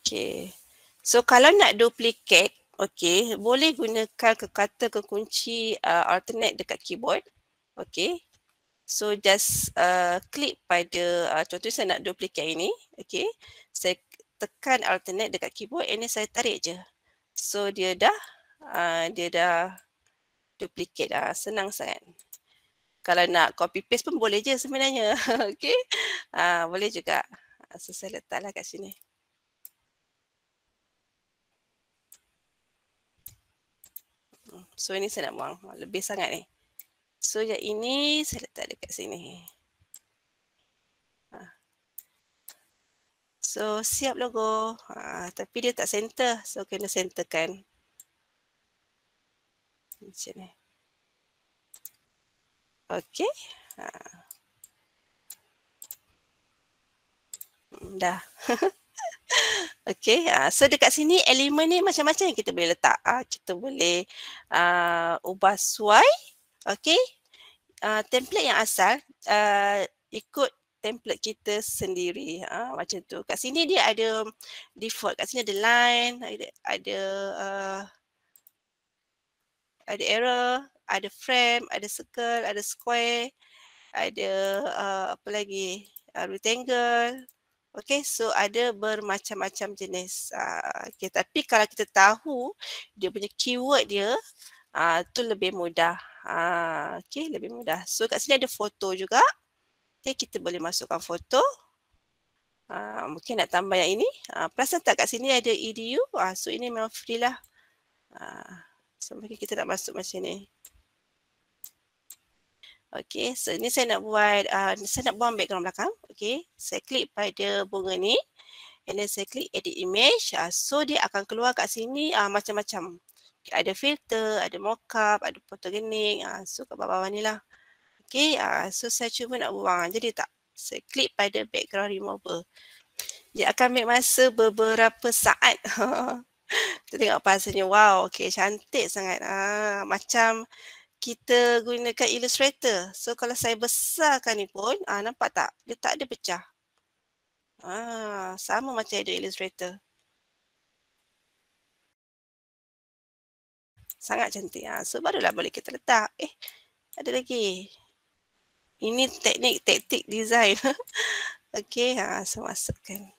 Okay. So kalau nak duplicate, okay, boleh gunakan kata kekunci alternate dekat keyboard. Okay. So just klik pada, contohnya saya nak duplicate ini. Okay. Saya tekan alternate dekat keyboard, ini saya tarik je. So dia dah duplicate. Senang sangat. Kalau nak copy paste pun boleh je sebenarnya. Okay. Boleh juga. So saya letaklah kat sini. So ini saya nak buang. Lebih sangat ni. So yang ini saya letak dekat sini. So siap logo. Tapi dia tak center. So kena centerkan. Macam ni. Okay. Dah. Okay. So dekat sini elemen ni macam-macam yang kita boleh letak. Kita boleh ubah sesuai. Okay. Template yang asal ikut template kita sendiri. Macam tu. Kat sini dia ada default. Kat sini ada line, ada arrow, ada frame, ada circle, ada square, ada apa lagi, rectangle. Okay, so ada bermacam-macam jenis. Okay, tapi kalau kita tahu dia punya keyword dia, tu lebih mudah. Okay, lebih mudah. So kat sini ada foto juga. Okay, kita boleh masukkan foto. Mungkin nak tambah yang ini. Perasan tak kat sini ada edu. So ini memang free lah. So mungkin kita nak masuk macam ni. Okay, so ni saya nak buat, saya nak buang background belakang. Okay, saya klik pada bunga ni. And then saya klik edit image. So dia akan keluar kat sini macam-macam. Ada filter, ada mockup, ada photogenic. So kat bawah-bawah ni lah. Okay, so saya cuba nak buang. Jadi tak, saya klik pada background remover. Dia akan ambil masa beberapa saat. Kita tengok pasalnya. Wow, okay, cantik sangat. Macam kita gunakan Illustrator. So kalau saya besarkan ni pun, nampak tak? Dia tak ada pecah. Sama macam ada Illustrator. Sangat cantik. So barulah boleh kita letak. Ada lagi. Ini taktik design. Okay, so masukkan.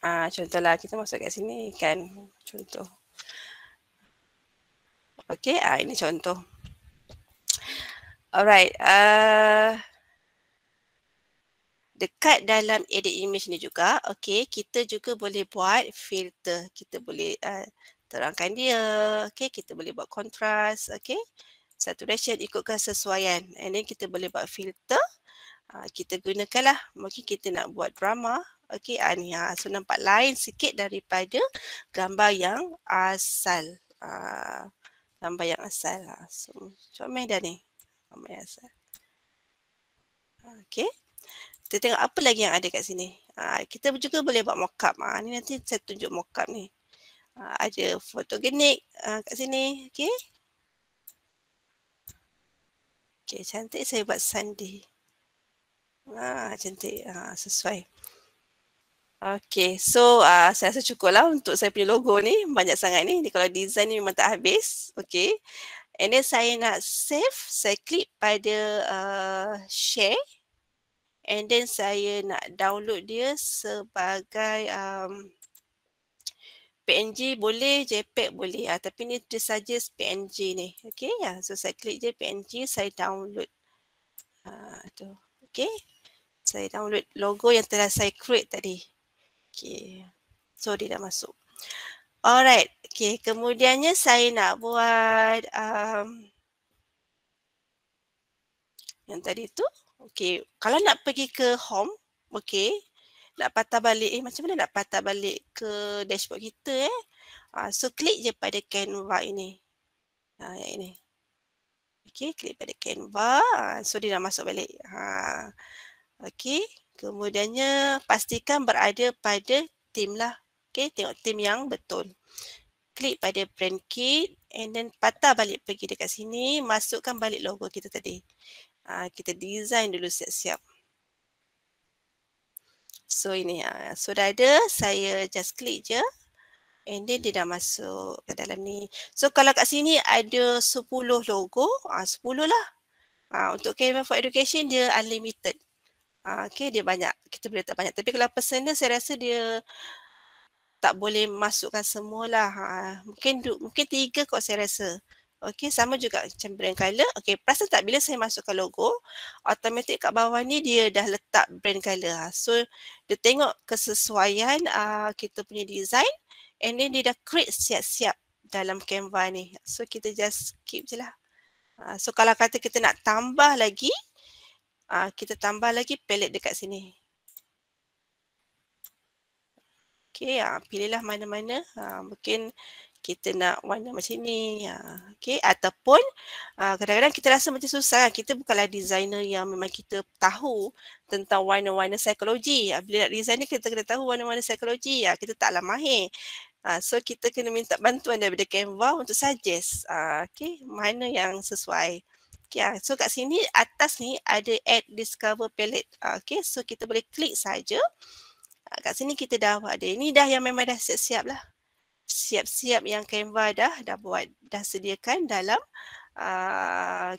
Contohlah kita masuk kat sini kan. Contoh. Okay, ini contoh. Alright. Dekat dalam edit image ni juga, okay, kita juga boleh buat filter. Kita boleh terangkan dia. Okay, kita boleh buat contrast. Okay, saturation ikut kesesuaian. And then kita boleh buat filter. Kita gunakanlah, mungkin kita nak buat drama. Okey, ni so nampak lain sikit daripada gambar yang asal. Gambar yang asal. So comel dah ni. Gambar yang asal. Okey. Kita tengok apa lagi yang ada kat sini. Kita juga boleh buat mockup. Ni nanti saya tunjuk mockup ni. Ada fotogenik kat sini. Okey. Okey, cantik saya buat Sunday. Cantik. Sesuai. Okey, so saya rasa cukup lah untuk saya punya logo ni. Banyak sangat ni. Kalau design ni memang tak habis. Okey. And then saya nak save. Saya klik pada share. And then saya nak download dia sebagai PNG boleh, JPEG boleh. Tapi ni dia suggest PNG ni. Okay, so saya klik je PNG, saya download. Tu. Okay, saya download logo yang telah saya create tadi. Okay, so dia dah masuk. Alright, okay, kemudiannya saya nak buat yang tadi tu. Okay, kalau nak pergi ke home, okay, nak patah balik, macam mana nak patah balik ke dashboard kita so klik je pada Canva ini. Yang ini. Okay, klik pada Canva. So dia dah masuk balik. Okay, kemudiannya pastikan berada pada team lah. Okay, tengok team yang betul. Klik pada brand kit and then patah balik pergi dekat sini, masukkan balik logo kita tadi. Kita design dulu siap-siap. So ini, so dah ada, saya just klik je. And then dia dah masuk ke dalam ni. So kalau kat sini ada 10 logo, 10 lah. Untuk Canva for Education dia unlimited. Okay, dia banyak. Kita boleh letak banyak. Tapi kalau personal saya rasa dia tak boleh masukkan semualah. Mungkin 3 kot saya rasa. Okay, sama juga macam brand color. Okay, perasan tak bila saya masukkan logo, automatik kat bawah ni dia dah letak brand color. So, dia tengok kesesuaian kita punya design and then dia dah create siap-siap dalam Canva ni. So, kita just keep je lah. So, kalau kata kita nak tambah lagi, kita tambah lagi palette dekat sini. Okay, pilihlah mana-mana. Mungkin kita nak warna macam ni. Okay, ataupun kadang-kadang kita rasa macam susah. Kita bukanlah designer yang memang kita tahu tentang warna-warna psikologi. Bila nak design ni kita kena tahu warna-warna psikologi. Kita taklah mahir. So kita kena minta bantuan daripada Canva untuk suggest. Okay, mana yang sesuai. Okay, so kat sini atas ni ada add discover palette. Okay, so kita boleh klik saja. Kat sini kita dah ada. Ini dah yang memang dah siap-siap lah. Siap-siap yang Canva dah buat, dah sediakan dalam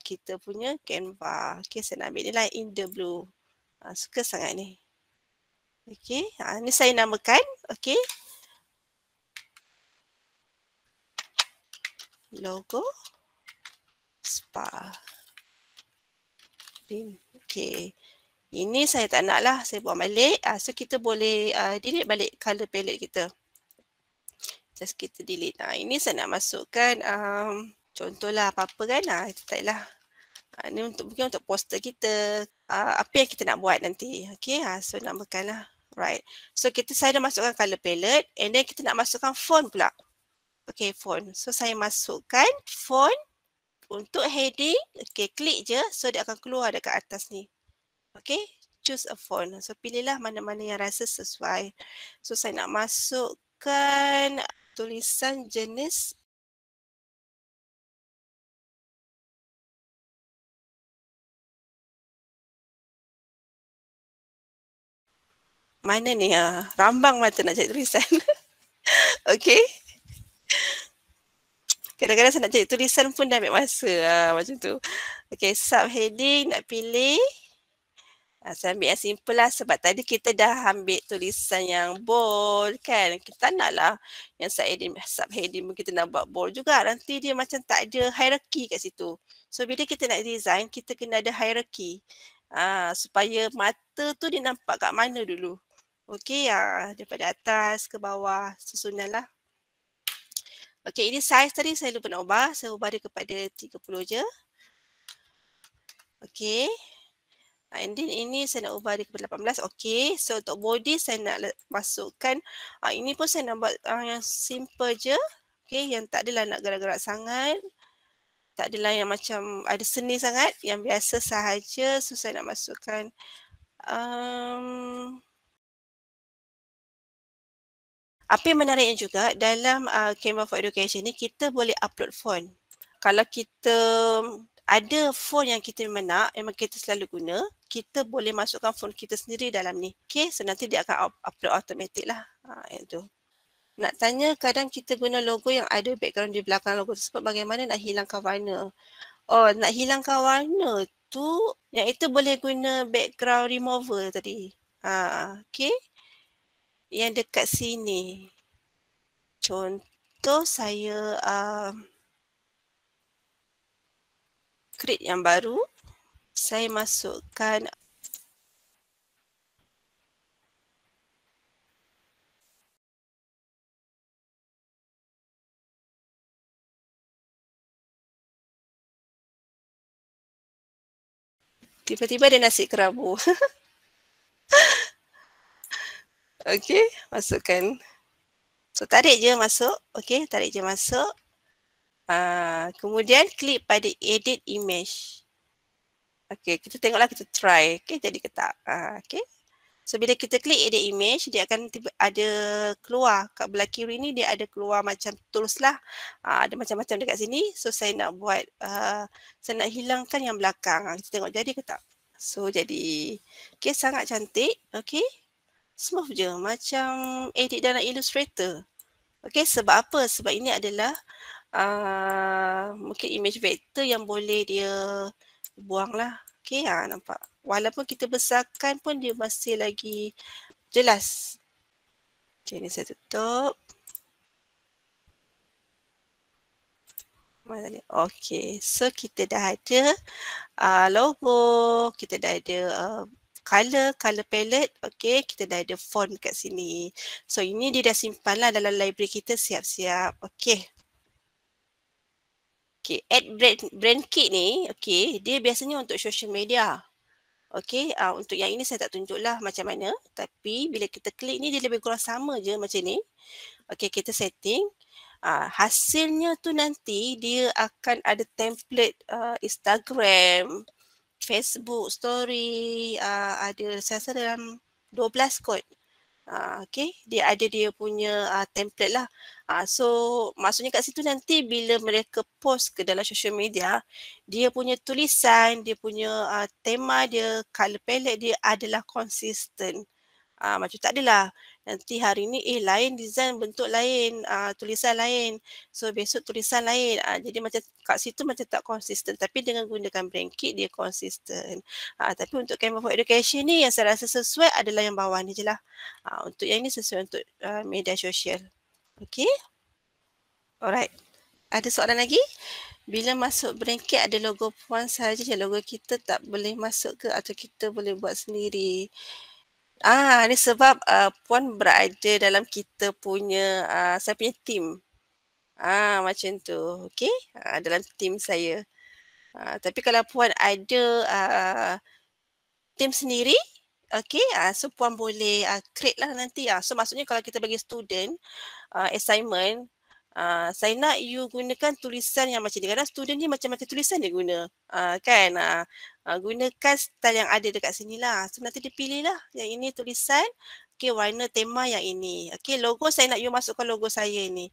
kita punya Canva. Okay, saya nak ambil ni lah in the blue. Suka sangat ni. Okay, ni saya namakan. Okay. Logo spa. Okay. Ini saya tak nak lah. Saya buat balik. So kita boleh delete balik color palette kita. Just kita delete. Ini saya nak masukkan contohlah apa-apa kan. Kita lah. Ini mungkin untuk poster kita. Apa yang kita nak buat nanti. Okay. So namakanlah. Right. So saya dah masukkan color palette. And then kita nak masukkan font pula. Okay, font. So saya masukkan font untuk heading. Okay, klik je. So dia akan keluar dekat atas ni. Okay, choose a font. So pilihlah mana-mana yang rasa sesuai. So saya nak masukkan tulisan jenis mana ni? Rambang mata nak cari tulisan. Okay. Kadang-kadang saya nak cari tulisan pun dah ambil masa macam tu. Okay, subheading nak pilih. Saya ambil yang simple lah sebab tadi kita dah ambil tulisan yang bold kan. Kita naklah yang subheading kita nak buat bold juga. Nanti dia macam tak ada hierarchy kat situ. So bila kita nak design, kita kena ada hierarchy. Supaya mata tu dia nampak kat mana dulu. Okey, daripada atas ke bawah susunan lah. Okey, ini size tadi saya lupa nak ubah. Saya ubah dia kepada 30 je. Okey. And then ini saya nak ubah dia kepada 18. Okay. So untuk body saya nak masukkan. Ini pun saya nak buat yang simple je. Okay. Yang tak adalah nak gerak-gerak sangat. Tak adalah yang macam ada seni sangat. Yang biasa sahaja. So saya nak masukkan. Apa yang menariknya juga dalam Canva for Education ni kita boleh upload font. Kalau kita ada font yang kita memang nak, memang kita selalu guna, kita boleh masukkan font kita sendiri dalam ni. Okay, so nanti dia akan upload automatic lah. Itu. Nak tanya kadang kita guna logo yang ada background di belakang logo tersebut, bagaimana nak hilangkan warna? Oh, nak hilangkan warna tu, yang itu boleh guna background remover tadi. Okay. Yang dekat sini. Contoh saya create yang baru. Saya masukkan tiba-tiba ada nasi kerabu. Okey, masukkan. So tarik je masuk. Okey, tarik je masuk. Kemudian klik pada edit image. Okey, kita tengoklah, kita try. Okey, jadi ke tak? Okey. So bila kita klik edit image, dia akan ada keluar kat belah kiri ni, dia ada keluar macam tools lah. Ada macam-macam dekat sini. So saya nak buat, saya nak hilangkan yang belakang. Kita tengok jadi ke tak? So jadi, okay, sangat cantik. Okay, smooth je macam edit dalam Illustrator. Okay, sebab apa? Sebab ini adalah mungkin image vector yang boleh dia buang lah. Okay, nampak. Walaupun kita besarkan pun dia masih lagi jelas. Okay, ni saya tutup. Okay, so kita dah ada logo, kita dah ada color palette. Okay, kita dah ada font kat sini. So ini dia dah simpan lah dalam library kita, siap-siap. Okay. Okay, add brand kit ni, okay, dia biasanya untuk social media. Okay, untuk yang ini saya tak tunjuk lah macam mana. Tapi bila kita klik ni, dia lebih kurang sama je macam ni. Okay, kita setting. Hasilnya tu nanti dia akan ada template Instagram, Facebook story, ada saya rasa dalam 12 kot. Okay, dia ada dia punya template lah. So maksudnya kat situ nanti bila mereka post ke dalam social media, dia punya tulisan, dia punya tema dia, color palette dia adalah konsisten. Macam tak adalah nanti hari ni lain design, bentuk lain, tulisan lain. So besok tulisan lain. Jadi macam kat situ macam tak konsisten. Tapi dengan gunakan brand kit dia konsisten. Tapi untuk Canva for Education ni yang saya rasa sesuai adalah yang bawah ni je lah. Untuk yang ni sesuai untuk media sosial. Okay. Alright. Ada soalan lagi? Bila masuk brand kit ada logo puan sahaja je, logo kita tak boleh masuk ke atau kita boleh buat sendiri? Ni sebab puan berada dalam kita punya, saya punya team. Macam tu. Okey, dalam team saya. Tapi kalau puan ada team sendiri, okey, so puan boleh create lah nanti. So maksudnya kalau kita bagi student assignment, saya nak you gunakan tulisan yang macam ni. Kadang student ni macam-macam tulisan dia guna. Kan? Gunakan style yang ada dekat sini lah. So nanti dia pilih lah. Yang ini tulisan. Okay, warna tema yang ini. Okay, logo saya nak you masukkan logo saya ni.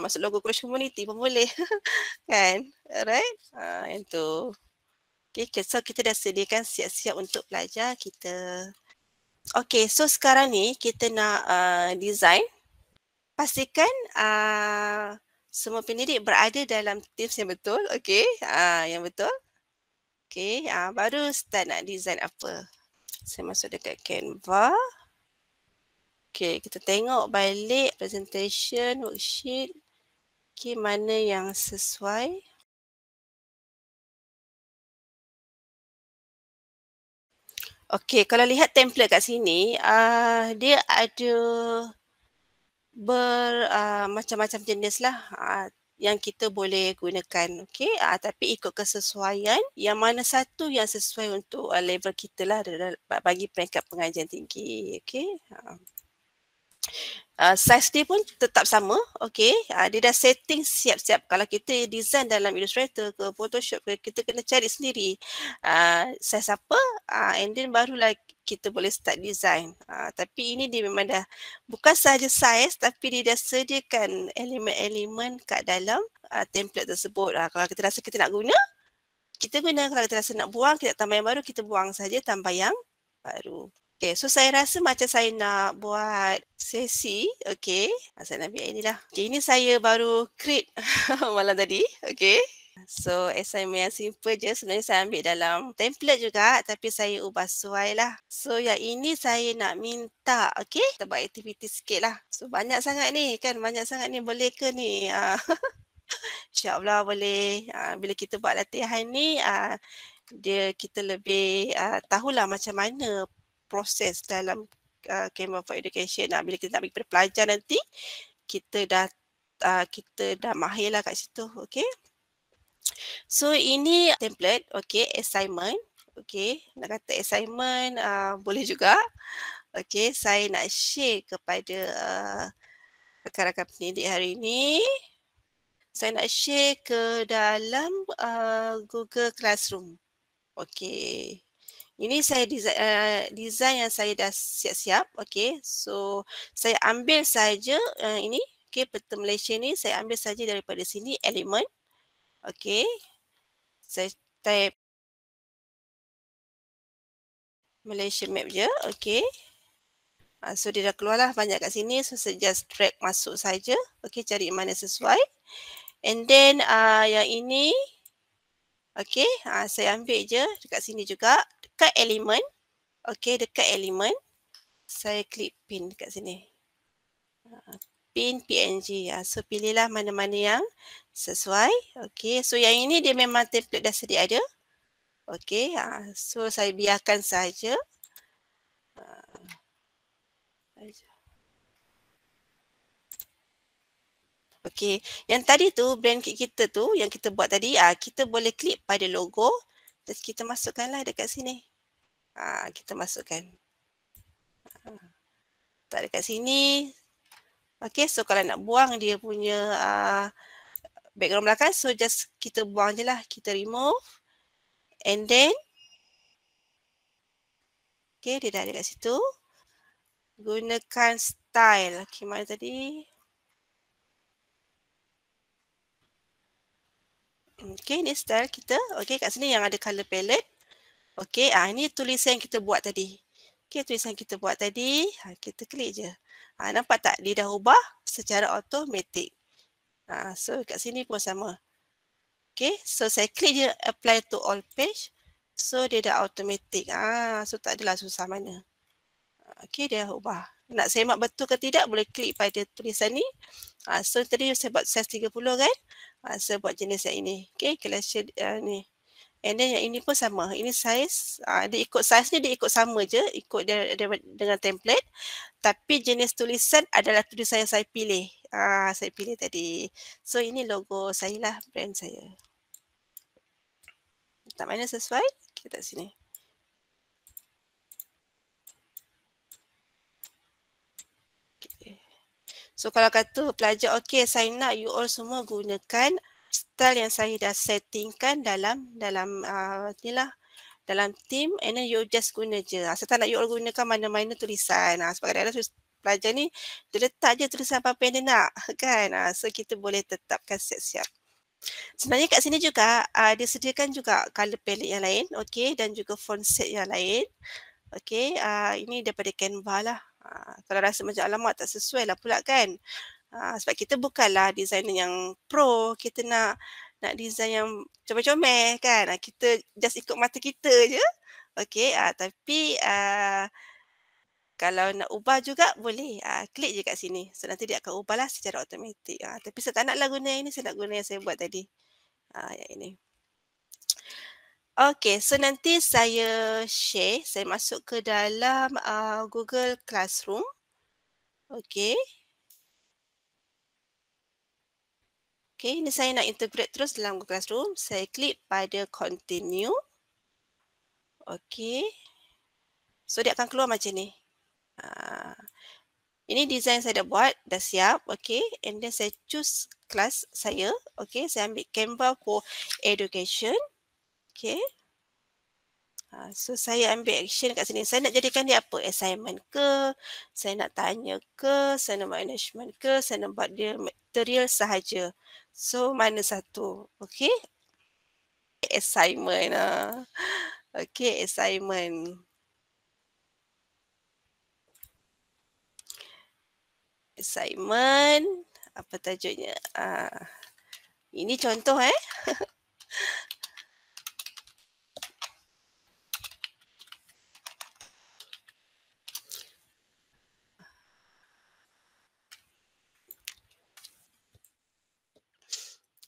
Masuk logo College Community pun boleh. Kan? Alright? Yang tu. Okay, so kita dah sediakan siap-siap untuk pelajar kita. Okay, so sekarang ni kita nak design. Pastikan semua pendidik berada dalam tips yang betul. Okey, yang betul. Okey, baru start nak design apa. Saya masuk dekat Canva. Okey, kita tengok balik presentation, worksheet. Okey, mana yang sesuai. Okey, kalau lihat template kat sini, dia ada macam-macam jenis lah. yang kita boleh gunakan. Okey, tapi ikut kesesuaian yang mana satu yang sesuai untuk level kita lah bagi peringkat pengajian tinggi. Okey. Size dia pun tetap sama. Okey, dia dah setting siap-siap. Kalau kita design dalam Illustrator ke Photoshop ke, kita kena cari sendiri size apa, and then barulah kita boleh start design. Tapi ini dia memang dah bukan sahaja size, tapi dia dah sediakan elemen-elemen kat dalam template tersebut. Kalau kita rasa kita nak guna, kita guna. Kalau kita rasa nak buang, kita tambah yang baru, kita buang saja, tambah yang baru. Okay, so saya rasa macam saya nak buat sesi. Okay, saya nak ambil inilah. Okay, ini saya baru create malam tadi. Okay. So assignment yang simple je, sebenarnya saya ambil dalam template juga, tapi saya ubah sesuai lah. So yang ini saya nak minta, okay, kita buat aktiviti sikit lah. So banyak sangat ni kan, banyak sangat ni, boleh ke ni? InsyaAllah boleh. Bila kita buat latihan ni, kita lebih tahulah macam mana proses dalam Canva for Education. Bila kita nak bagi kepada pelajar nanti, kita dah mahir lah kat situ. Okay. So ini template, okay, assignment. Okay, nak kata assignment boleh juga. Okay, saya nak share kepada rakan-rakan pendidik hari ini. Saya nak share ke dalam Google Classroom. Okay. Ini saya design yang saya dah siap-siap. Okay. So, saya ambil saja ini. Okay. Peta Malaysia ni saya ambil saja daripada sini elemen. Okay. Saya type Malaysia map je. Okay. So, dia dah keluar lah banyak kat sini. So, saya just drag masuk saja. Okay. Cari mana sesuai. And then yang ini. Okay. Saya ambil je dekat sini juga. Dekat elemen. Okay. Dekat elemen. Saya klik pin dekat sini. Pin PNG. So pilihlah mana-mana yang sesuai. Okay. So yang ini dia memang template dah sedia ada. Okay. So saya biarkan saja. Okay. Yang tadi tu brand kit kita tu yang kita buat tadi. Kita boleh klik pada logo. Terus kita masukkanlah dekat sini. Kita masukkan. Tak dekat sini. Okay. So kalau nak buang dia punya background belakang, so just kita buang je lah, kita remove, and then okay, dia dah ada kat situ. Gunakan style. Okay, mana tadi? Okay, ni style kita. Okay, kat sini yang ada color palette. Okay, ini tulisan yang kita buat tadi. Okay, tulisan yang kita buat tadi, kita klik je. Nampak tak? Dia dah ubah secara automatik. So kat sini pun sama. Okay, so saya klik je apply to all page. So dia dah automatik. So tak adalah susah mana. Okay, dia ubah. Nak semak betul ke tidak, boleh klik pada tulisan ni. So tadi saya buat size 30 kan. Saya buat jenis yang ini. Okay, collection ni. And then yang ini pun sama. Ini size. Dia ikut size ni, dia ikut sama je. Ikut dia dengan template. Tapi jenis tulisan adalah tulisan yang saya pilih. Saya pilih tadi. So ini logo saya lah, brand saya. Tak mana sesuai, kita sini. So kalau kata pelajar okey, saya nak you all semua gunakan style yang saya dah settingkan dalam inilah dalam team, and then you just guna je. Saya tak nak you all gunakan mana-mana tulisan. Sebab kadang-kadang pelajar ni dia letak je tulisan apa yang dia nak kan. So kita boleh tetapkan siap-siap. Sebenarnya kat sini juga dia sediakan juga color palette yang lain, okey, dan juga font set yang lain. Okey, ini daripada Canva lah. Kalau rasa macam alamak tak sesuai lah pula kan. Sebab kita bukanlah designer yang pro, kita nak design yang comel-comel kan. Kita just ikut mata kita je. Okey, tapi kalau nak ubah juga boleh. Klik je kat sini. So nanti dia akan ubahlah secara automatik. Tapi saya tak naklah guna yang ini, saya nak guna yang saya buat tadi. Yang ini. Okay, so nanti saya share, saya masuk ke dalam Google Classroom. Okay. Okay, ini saya nak integrate terus dalam Google Classroom. Saya klik pada continue. Okay. So, dia akan keluar macam ni. Ini design saya dah buat, dah siap. Okay, and then saya choose kelas saya. Okay, saya ambil Canva for Education. Okay. So, saya ambil action kat sini. Saya nak jadikan dia apa? Assignment ke? Saya nak tanya ke? Saya nak management ke? Saya nak buat dia material sahaja. So, mana satu? Okay. Assignment. Okay, assignment. Assignment. Apa tajuknya? Ini contoh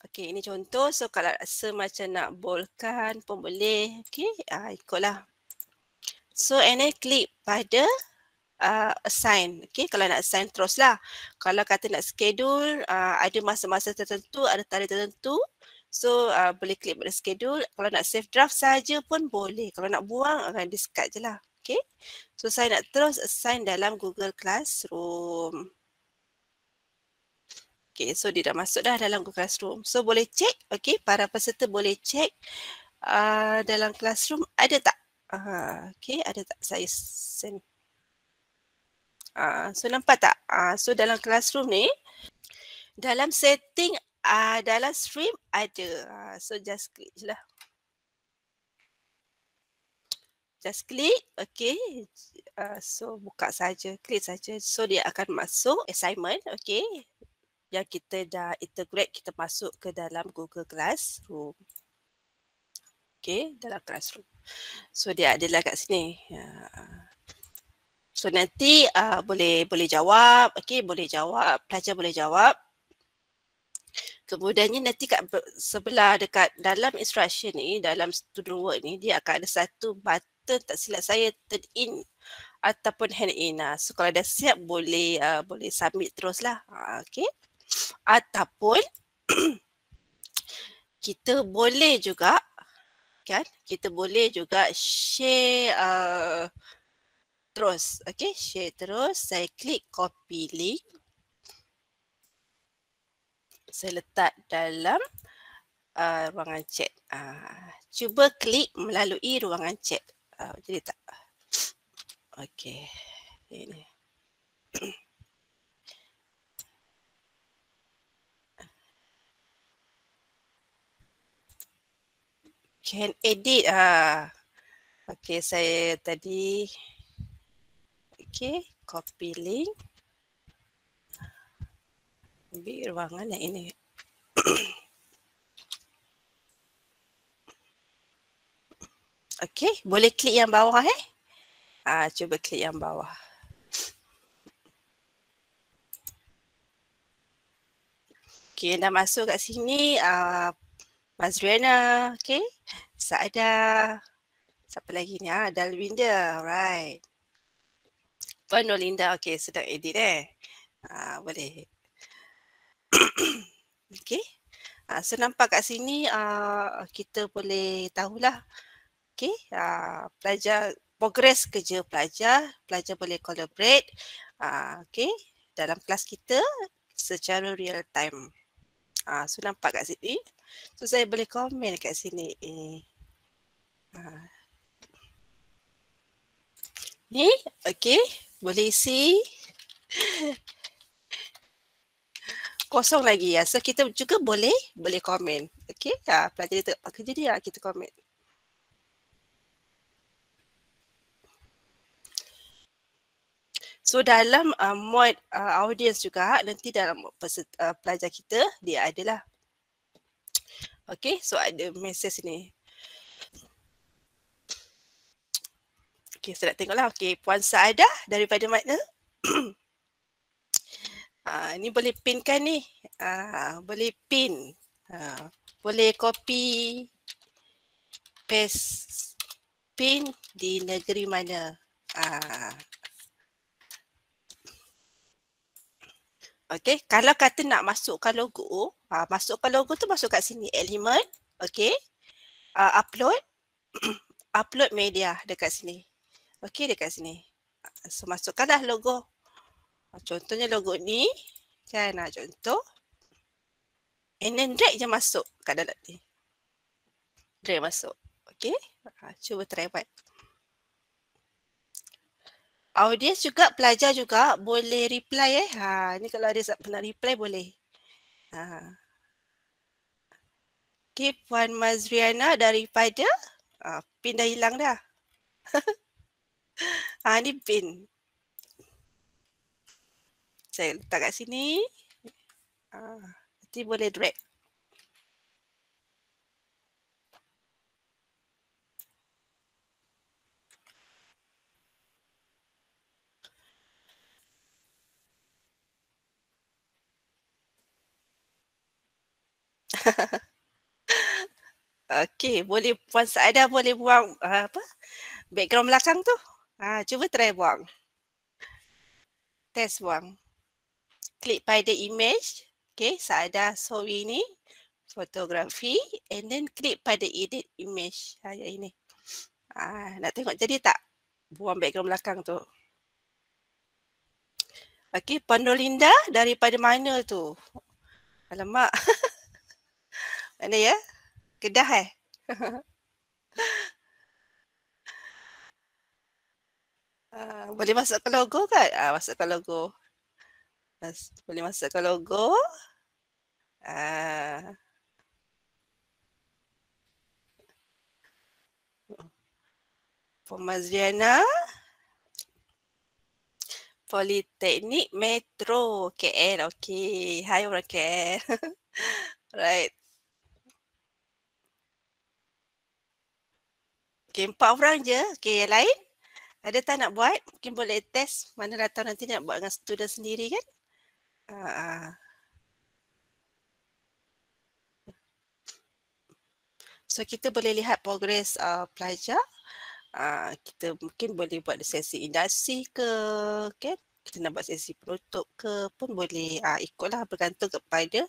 Okey, ini contoh. So, kalau rasa macam nak boldkan pun boleh. Okey, ikutlah. So, and then klik pada assign. Okey, kalau nak assign teruslah. Kalau kata nak schedule, ada masa-masa tertentu, ada tarikh tertentu. So, boleh klik pada schedule. Kalau nak save draft saja pun boleh. Kalau nak buang, akan discard je lah. Okey. So, saya nak terus assign dalam Google Classroom. Okay, so dia dah masuk dah dalam Google Classroom. So boleh cek, okay, para peserta boleh cek dalam Classroom ada tak? Okay, ada tak saya send. So nampak tak? So dalam Classroom ni, dalam setting, dalam stream ada. So just klik je lah. Just klik, okay. So buka saja, klik saja. So dia akan masuk assignment, okay. Yang kita dah integrate, kita masuk ke dalam Google Classroom. Okay, dalam Classroom. So dia adalah kat sini. So nanti boleh jawab, okay, boleh jawab, pelajar boleh jawab. Kemudiannya nanti kat sebelah dekat dalam instruction ni, dalam student work ni, dia akan ada satu button, tak silap saya, turn in ataupun hand in. So kalau dah siap boleh submit teruslah. Okay. Ataupun kita boleh juga, kan, kita boleh juga share terus. Okay, share terus. Saya klik copy link. Saya letak dalam ruangan chat. Cuba klik melalui ruangan chat. Jadi tak. Okay. Ini. Can edit. Okay, saya tadi. Okay, copy link. Ambil ruangan yang ini. Okay, boleh klik yang bawah cuba klik yang bawah. Okay, dah masuk kat sini. Mazriana, okay. Saada. Siapa lagi ni? Dalwinda, alright. Nolinda, okay, sedang edit boleh. Okay. So nampak kat sini kita boleh tahulah. Okay. Pelajar, progres kerja pelajar boleh collaborate. Okay. Dalam kelas kita secara real time. So nampak kat sini. So saya boleh komen kat sini. Ni, okay. Boleh isi. Kosong lagi ya. So kita juga boleh komen. Okay. Pelajar dia tak kerja dia, kita komen. So dalam mod audience juga, nanti dalam pelajar kita, dia adalah. Okay, so ada mesej ni. Okay, saya nak tengoklah. Okay, Puan Saadah daripada mana? Ni boleh pin kan ni? Boleh pin. Boleh copy, paste, pin di negeri mana? Okay, kalau kata nak masukkan logo, Masukkan logo tu masuk kat sini. Element. Okay. Upload. Upload media dekat sini. Okay, dekat sini. So, masukkanlah logo. Contohnya logo ni. Kan, contoh. And then drag je masuk kat dalam ni. Drag masuk. Okay. Cuba try buat. Audience juga, pelajar juga boleh reply ni kalau ada nak reply boleh. Okay, Puan Mazriana daripada pin dah hilang dah. Ni pin. Saya letak kat sini. Nanti boleh drag. Okey, boleh Puan Saadah boleh buang background belakang tu. Cuba try buang. Test buang. Klik pada image. Okey, Saadah Sowi ni. Fotografi. And then klik pada edit image. Yang ini. Nak tengok jadi tak? Buang background belakang tu. Okey, Puan Rolinda daripada mana tu? Alamak. Mana ya? Kedah boleh masuk ke logo kan? Masuk ke logo. Boleh masuk ke logo. Pemazriana Politeknik Metro KL. Okey. Hai orang KL. Right. Okey, 4 orang je. Okey, yang lain? Ada tak nak buat? Mungkin boleh test. Mana dah tahu nanti nak buat dengan student sendiri kan? So, kita boleh lihat progress pelajar. Kita mungkin boleh buat sesi industri ke, kan? Kita nak buat sesi prototip ke pun boleh. Ikutlah bergantung kepada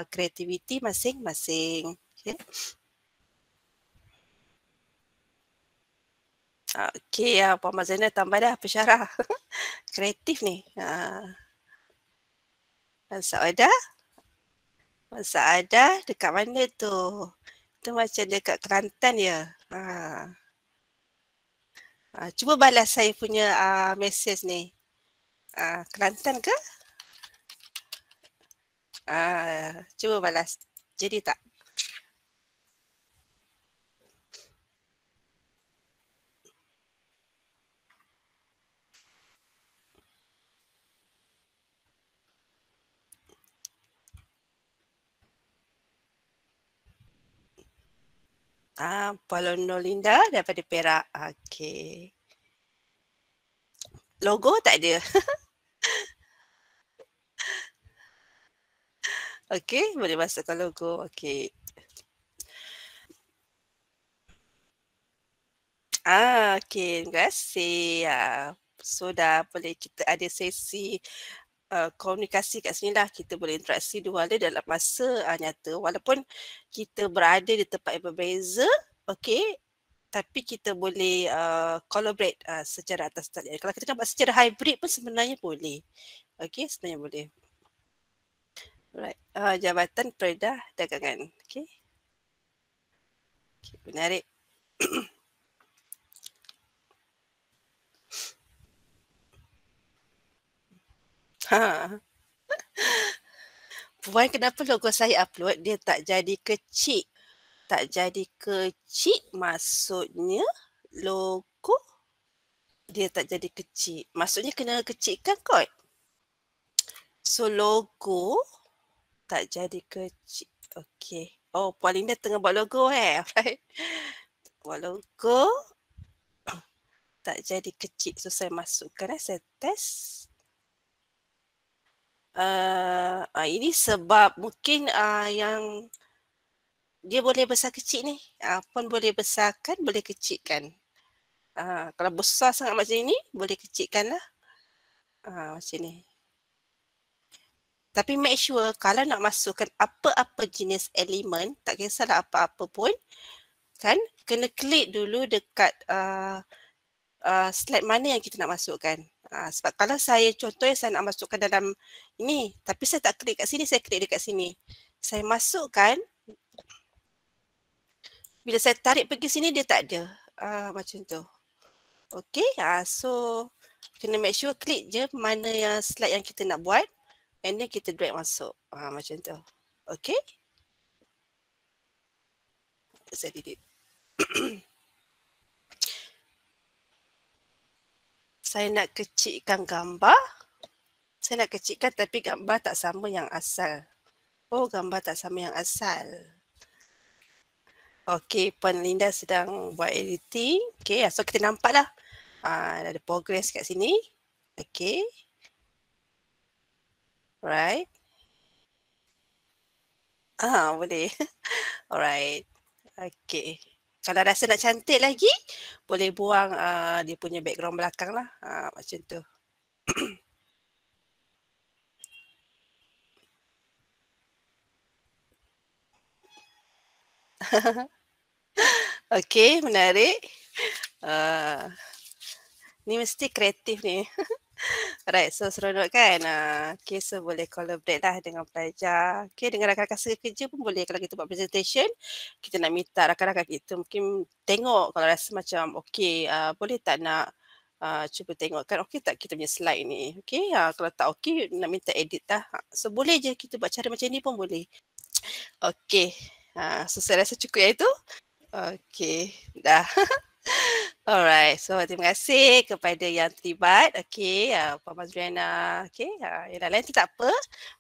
kreativiti masing-masing. Okay. Okey, Puan Mazana tambah dah pensyarah. Kreatif ni. Puan Saadah. Puan Saadah dekat mana tu? Tu macam dekat Kelantan ya. Cuba balas saya punya mesej ni. Kelantan ke? Cuba balas. Jadi tak? Puan Nolinda daripada Perak. Okey. Logo tak ada. Okey, boleh masukkan logo. Okey. Okey, terima kasih. So dah boleh kita ada sesi komunikasi kat sini lah. Kita boleh interaksi dua hal dalam masa nyata. Walaupun kita berada di tempat yang berbeza, okey, tapi kita boleh collaborate secara atas talian. Kalau kita nak buat secara hybrid pun sebenarnya boleh. Okey, sebenarnya boleh. Right. Jabatan Peredah Dagangan. Okey. Okay, menarik. Puan, kenapa logo saya upload dia tak jadi kecil? Tak jadi kecil maksudnya logo dia tak jadi kecil. Maksudnya kena kecilkan kot. So logo tak jadi kecil. Okey. Oh, Puan Linda tengah buat logo Alright. Buat logo tak jadi kecil. So saya masukkan saya test. Ini sebab mungkin yang dia boleh besar kecil ni. Puan boleh besarkan, boleh kecilkan. Kalau besar sangat macam ini, boleh kecilkan lah. Macam ni. Tapi make sure kalau nak masukkan apa-apa jenis elemen, tak kisahlah apa-apa pun, kan, kena klik dulu dekat slide mana yang kita nak masukkan. Sebab kalau saya contohnya saya nak masukkan dalam ini, tapi saya tak klik kat sini, saya klik dekat sini. Saya masukkan, bila saya tarik pergi sini dia tak ada. Macam tu. Okay, so kena make sure klik je mana yang slide yang kita nak buat and then kita drag masuk. Macam tu. Okay. Saya delete. Saya nak kecilkan gambar. Saya nak kecilkan tapi gambar tak sama yang asal. Oh, gambar tak sama yang asal. Okey, Puan Linda sedang buat editing. Okey, so kita nampak dah. Ada progress kat sini. Okey. Alright. Boleh. Alright. Okey. Kalau rasa nak cantik lagi, boleh buang dia punya background belakang lah. Macam tu. Okey, menarik. Ni mesti kreatif ni. Alright, so seronok kan? Okay, so boleh collaborate lah dengan pelajar. Okay, dengan rakan-rakan sekerja pun boleh. Kalau kita buat presentation, kita nak minta rakan-rakan kita mungkin tengok kalau rasa macam okay, boleh tak nak cuba tengok kan okay tak kita punya slide ni. Okay, kalau tak okay nak minta edit lah. So boleh je kita buat cara macam ni pun boleh. Okay, so saya rasa cukup yang itu. Okay, dah. Alright, so terima kasih kepada yang terlibat. Okay, Puan Mazriana. Okay, yang lain tu tak apa.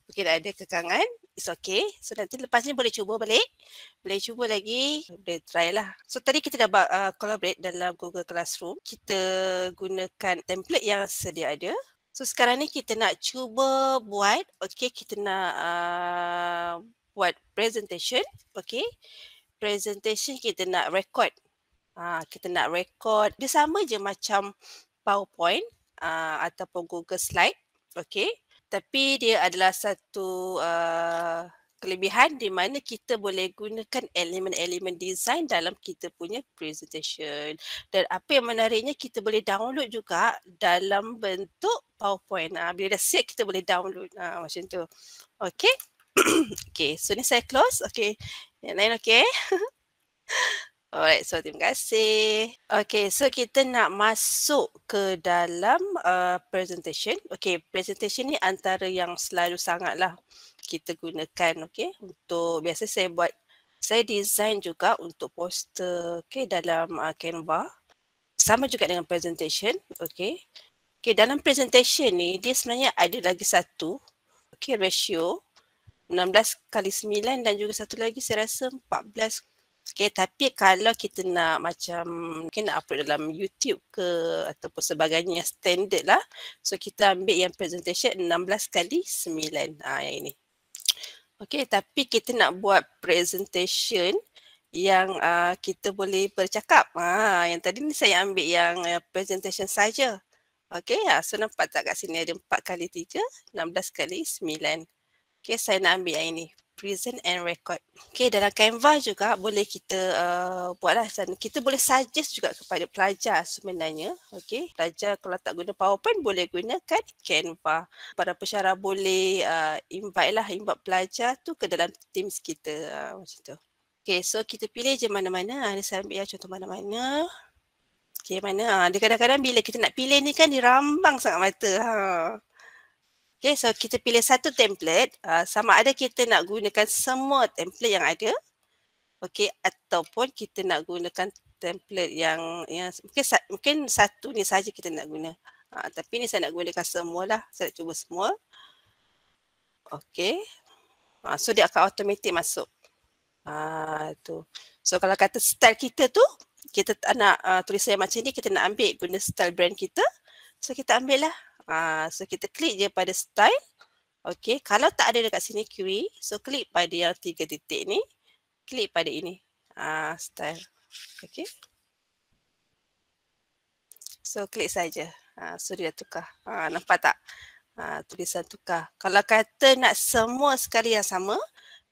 Mungkin ada kekangan. It's okay. So nanti lepas ni boleh cuba balik. Boleh cuba lagi. Boleh try lah. So tadi kita dah collaborate dalam Google Classroom. Kita gunakan template yang sedia ada. So sekarang ni kita nak cuba buat. Okay, kita nak buat presentation. Okay, presentation kita nak record. Kita nak record, dia sama je macam PowerPoint ataupun Google Slide, okay. Tapi dia adalah satu kelebihan di mana kita boleh gunakan elemen-elemen design dalam kita punya presentation. Dan apa yang menariknya kita boleh download juga dalam bentuk PowerPoint. Bila dah siap kita boleh download macam tu. Okay. Okay, so ni saya close. Okay, yang lain okay. Alright, so terima kasih. Okay, so kita nak masuk ke dalam presentation. Okay, presentation ni antara yang selalu sangatlah kita gunakan, okay. Untuk, biasa saya design juga untuk poster, okay, dalam Canva. Sama juga dengan presentation, okay. Okay, dalam presentation ni, dia sebenarnya ada lagi satu, okay, ratio 16:9 dan juga satu lagi saya rasa 14. Okay, tapi kalau kita nak macam mungkin nak upload dalam YouTube ke ataupun sebagainya yang standard lah. So kita ambil yang presentation 16:9. Yang ini. Okay, tapi kita nak buat presentation yang kita boleh bercakap. Yang tadi ni saya ambil yang presentation saja. Okay, so nampak tak kat sini ada 4x3, 16:9. Okay, saya nak ambil yang ini. Present and record. Okay, dalam Canva juga boleh kita buatlah. Kita boleh suggest juga kepada pelajar sebenarnya. Okay, pelajar kalau tak guna PowerPoint boleh gunakan Canva. Para pensyarah boleh invite pelajar tu ke dalam Teams kita macam tu. Okay, so kita pilih je mana-mana. Saya ambil contoh mana-mana. Okay, mana? Dia kadang-kadang bila kita nak pilih ni kan dirambang sangat mata. Okay, so kita pilih satu template, sama ada kita nak gunakan semua template yang ada, okay, ataupun kita nak gunakan template yang mungkin satu ni saja kita nak guna. Tapi ni saya nak gunakan semua lah, saya nak cuba semua. Okay, so dia akan automatic masuk. Tu. So kalau kata style kita tu, kita nak tulisan macam ni, kita nak ambil guna style brand kita, so kita ambil lah. So kita klik je pada style. Okay, kalau tak ada dekat sini query, so klik pada yang 3 titik ni, klik pada ini, style. Okay. So klik saja. So dia tukar. Nampak tak? Tulisan tukar. Kalau kata nak semua sekali yang sama,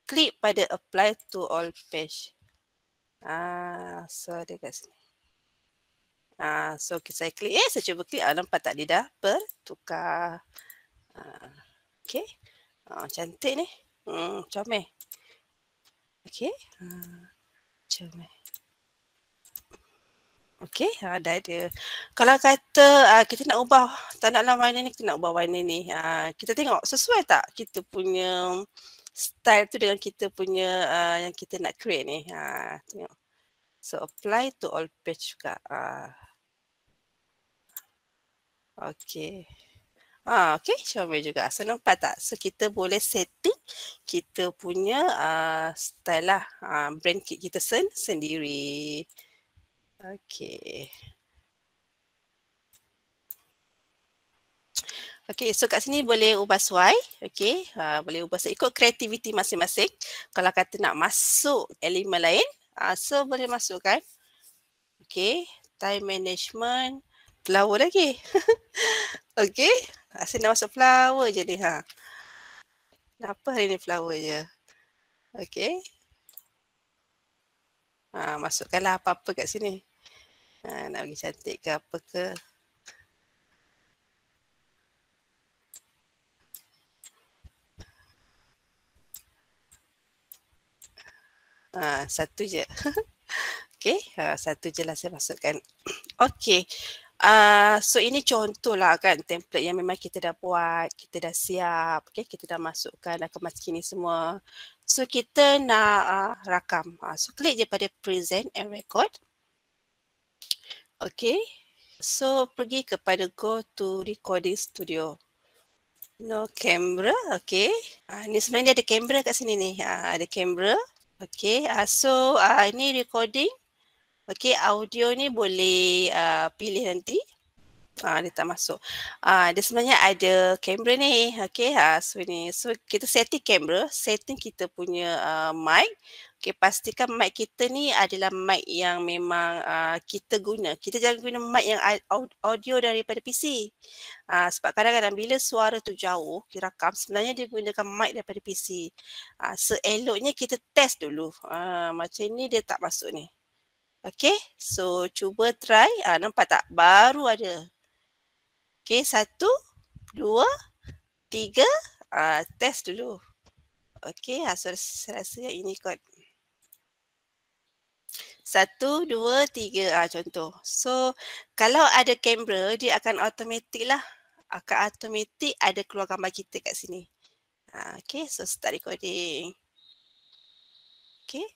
klik pada apply to all page. So ada kat sini. So saya klik, saya cuba klik, nampak tak dia dah bertukar. Okay. Cantik ni. Comel. Okay. Comel. Okay, dah ada. Kalau kata kita nak ubah, tak naklah warna ni, kita nak ubah warna ni. Kita tengok sesuai tak kita punya style tu dengan kita punya yang kita nak create ni. Tengok. So, apply to all page juga. Okay. Okay, comel juga. So, nampak tak? So, kita boleh setting kita punya style lah. Brand kit kita sendiri. Okay. Okay, so kat sini boleh ubah sesuai. Okay, boleh ubah sesuai. Ikut kreativiti masing-masing. Kalau kata nak masuk elemen lain, so boleh masukkan. Okay, time management. Flower lagi. Okay, asyik nak masuk flower je ni. Kenapa hari ni flower je? Okay. Masukkanlah apa-apa kat sini. Nak bagi cantik ke apa ke. Satu je. Okay, satu je lah saya masukkan. Okay. So ini contoh lah kan template yang memang kita dah buat, kita dah siap, okay, kita dah masukkan, dah kemas kini semua. So kita nak rakam. So klik je pada present and record. Okay. So pergi kepada go to recording studio. No camera, okay. Ni sebenarnya ada kamera kat sini ni. Ada kamera. Okay. So ini recording. Okay, audio ni boleh pilih nanti. Dia tak masuk. Dia sebenarnya ada kamera ni. Okay, so ni. So kita setting kamera, setting kita punya mic. Okay, pastikan mic kita ni adalah mic yang memang kita guna. Kita jangan guna mic yang audio daripada PC. Sebab kadang-kadang bila suara tu jauh, dirakam, sebenarnya dia gunakan mic daripada PC. Seeloknya kita test dulu. Macam ni dia tak masuk ni. Okay, so cuba try. Nampak tak? Baru ada. Okay, 1, 2, 3. Test dulu. Okay, so saya rasa yang ini kot. 1, 2, 3. Contoh. So, kalau ada kamera, dia akan automatik lah. Akan automatik ada keluar gambar kita kat sini. Okay, so start recording. Okay.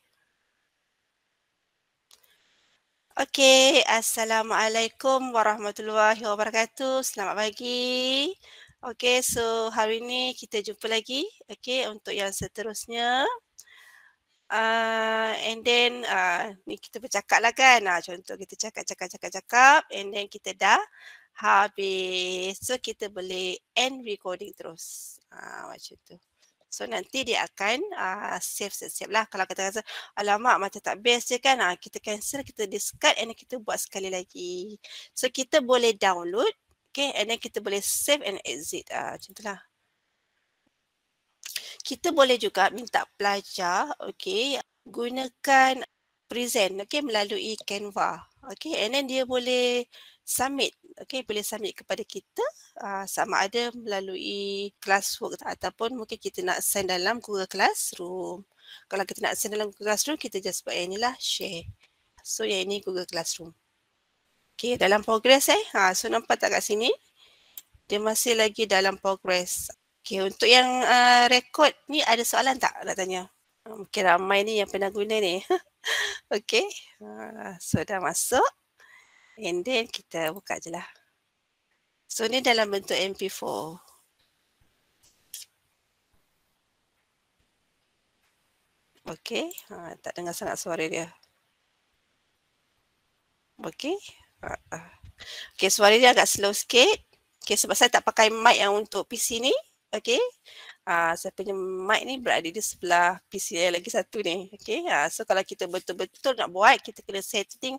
Okay, Assalamualaikum warahmatullahi wabarakatuh. Selamat pagi. Okay, so hari ni kita jumpa lagi. Okay, untuk yang seterusnya. And then ni kita bercakap lah kan. Contoh kita cakap and then kita dah habis. So kita boleh end recording terus. Macam tu. So nanti dia akan save lah. Kalau kita rasa alamak macam tak best je kan, kita cancel, kita discard and then kita buat sekali lagi. So kita boleh download, okay, and then kita boleh save and exit. Macam tu lah. Kita boleh juga minta pelajar, okay, gunakan present, okay, melalui Canva. Okay, and then dia boleh submit, okay, boleh submit kepada kita sama ada melalui Classwork ataupun mungkin kita nak send dalam Google Classroom. Kalau kita nak send dalam Google Classroom, kita just buat yang inilah, share. So yang ini Google Classroom. Okay, dalam progress so nampak tak kat sini? Dia masih lagi dalam progress. Okay, untuk yang rekod ni ada soalan tak nak tanya? Mungkin ramai ni yang pernah guna ni. Okay, so dah masuk. And then kita buka je lah. So ni dalam bentuk MP4. Okay, tak dengar sangat suara dia. Okay. Okay, suara dia agak slow sikit. Okay, sebab saya tak pakai mic yang untuk PC ni. Okay. Saya punya mic ni berada di sebelah PC yang lagi satu ni. Okay. So kalau kita betul-betul nak buat, kita kena setting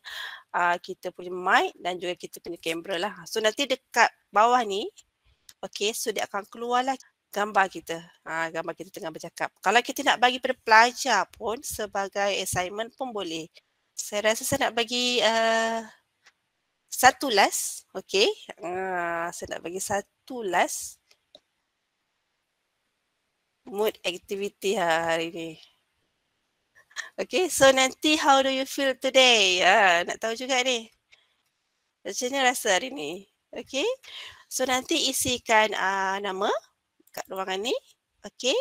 kita punya mic dan juga kita punya kamera lah. So nanti dekat bawah ni, Okey, so dia akan keluarlah gambar kita. Gambar kita tengah bercakap. Kalau kita nak bagi pada pelajar pun sebagai assignment pun boleh. Saya rasa saya nak bagi satu last. Okey. Saya nak bagi satu last mood activity hari ni. Okay, so nanti how do you feel today? Nak tahu juga ni. Macam mana rasa hari ni? Okay, so nanti isikan nama kat ruangan ni. Okay,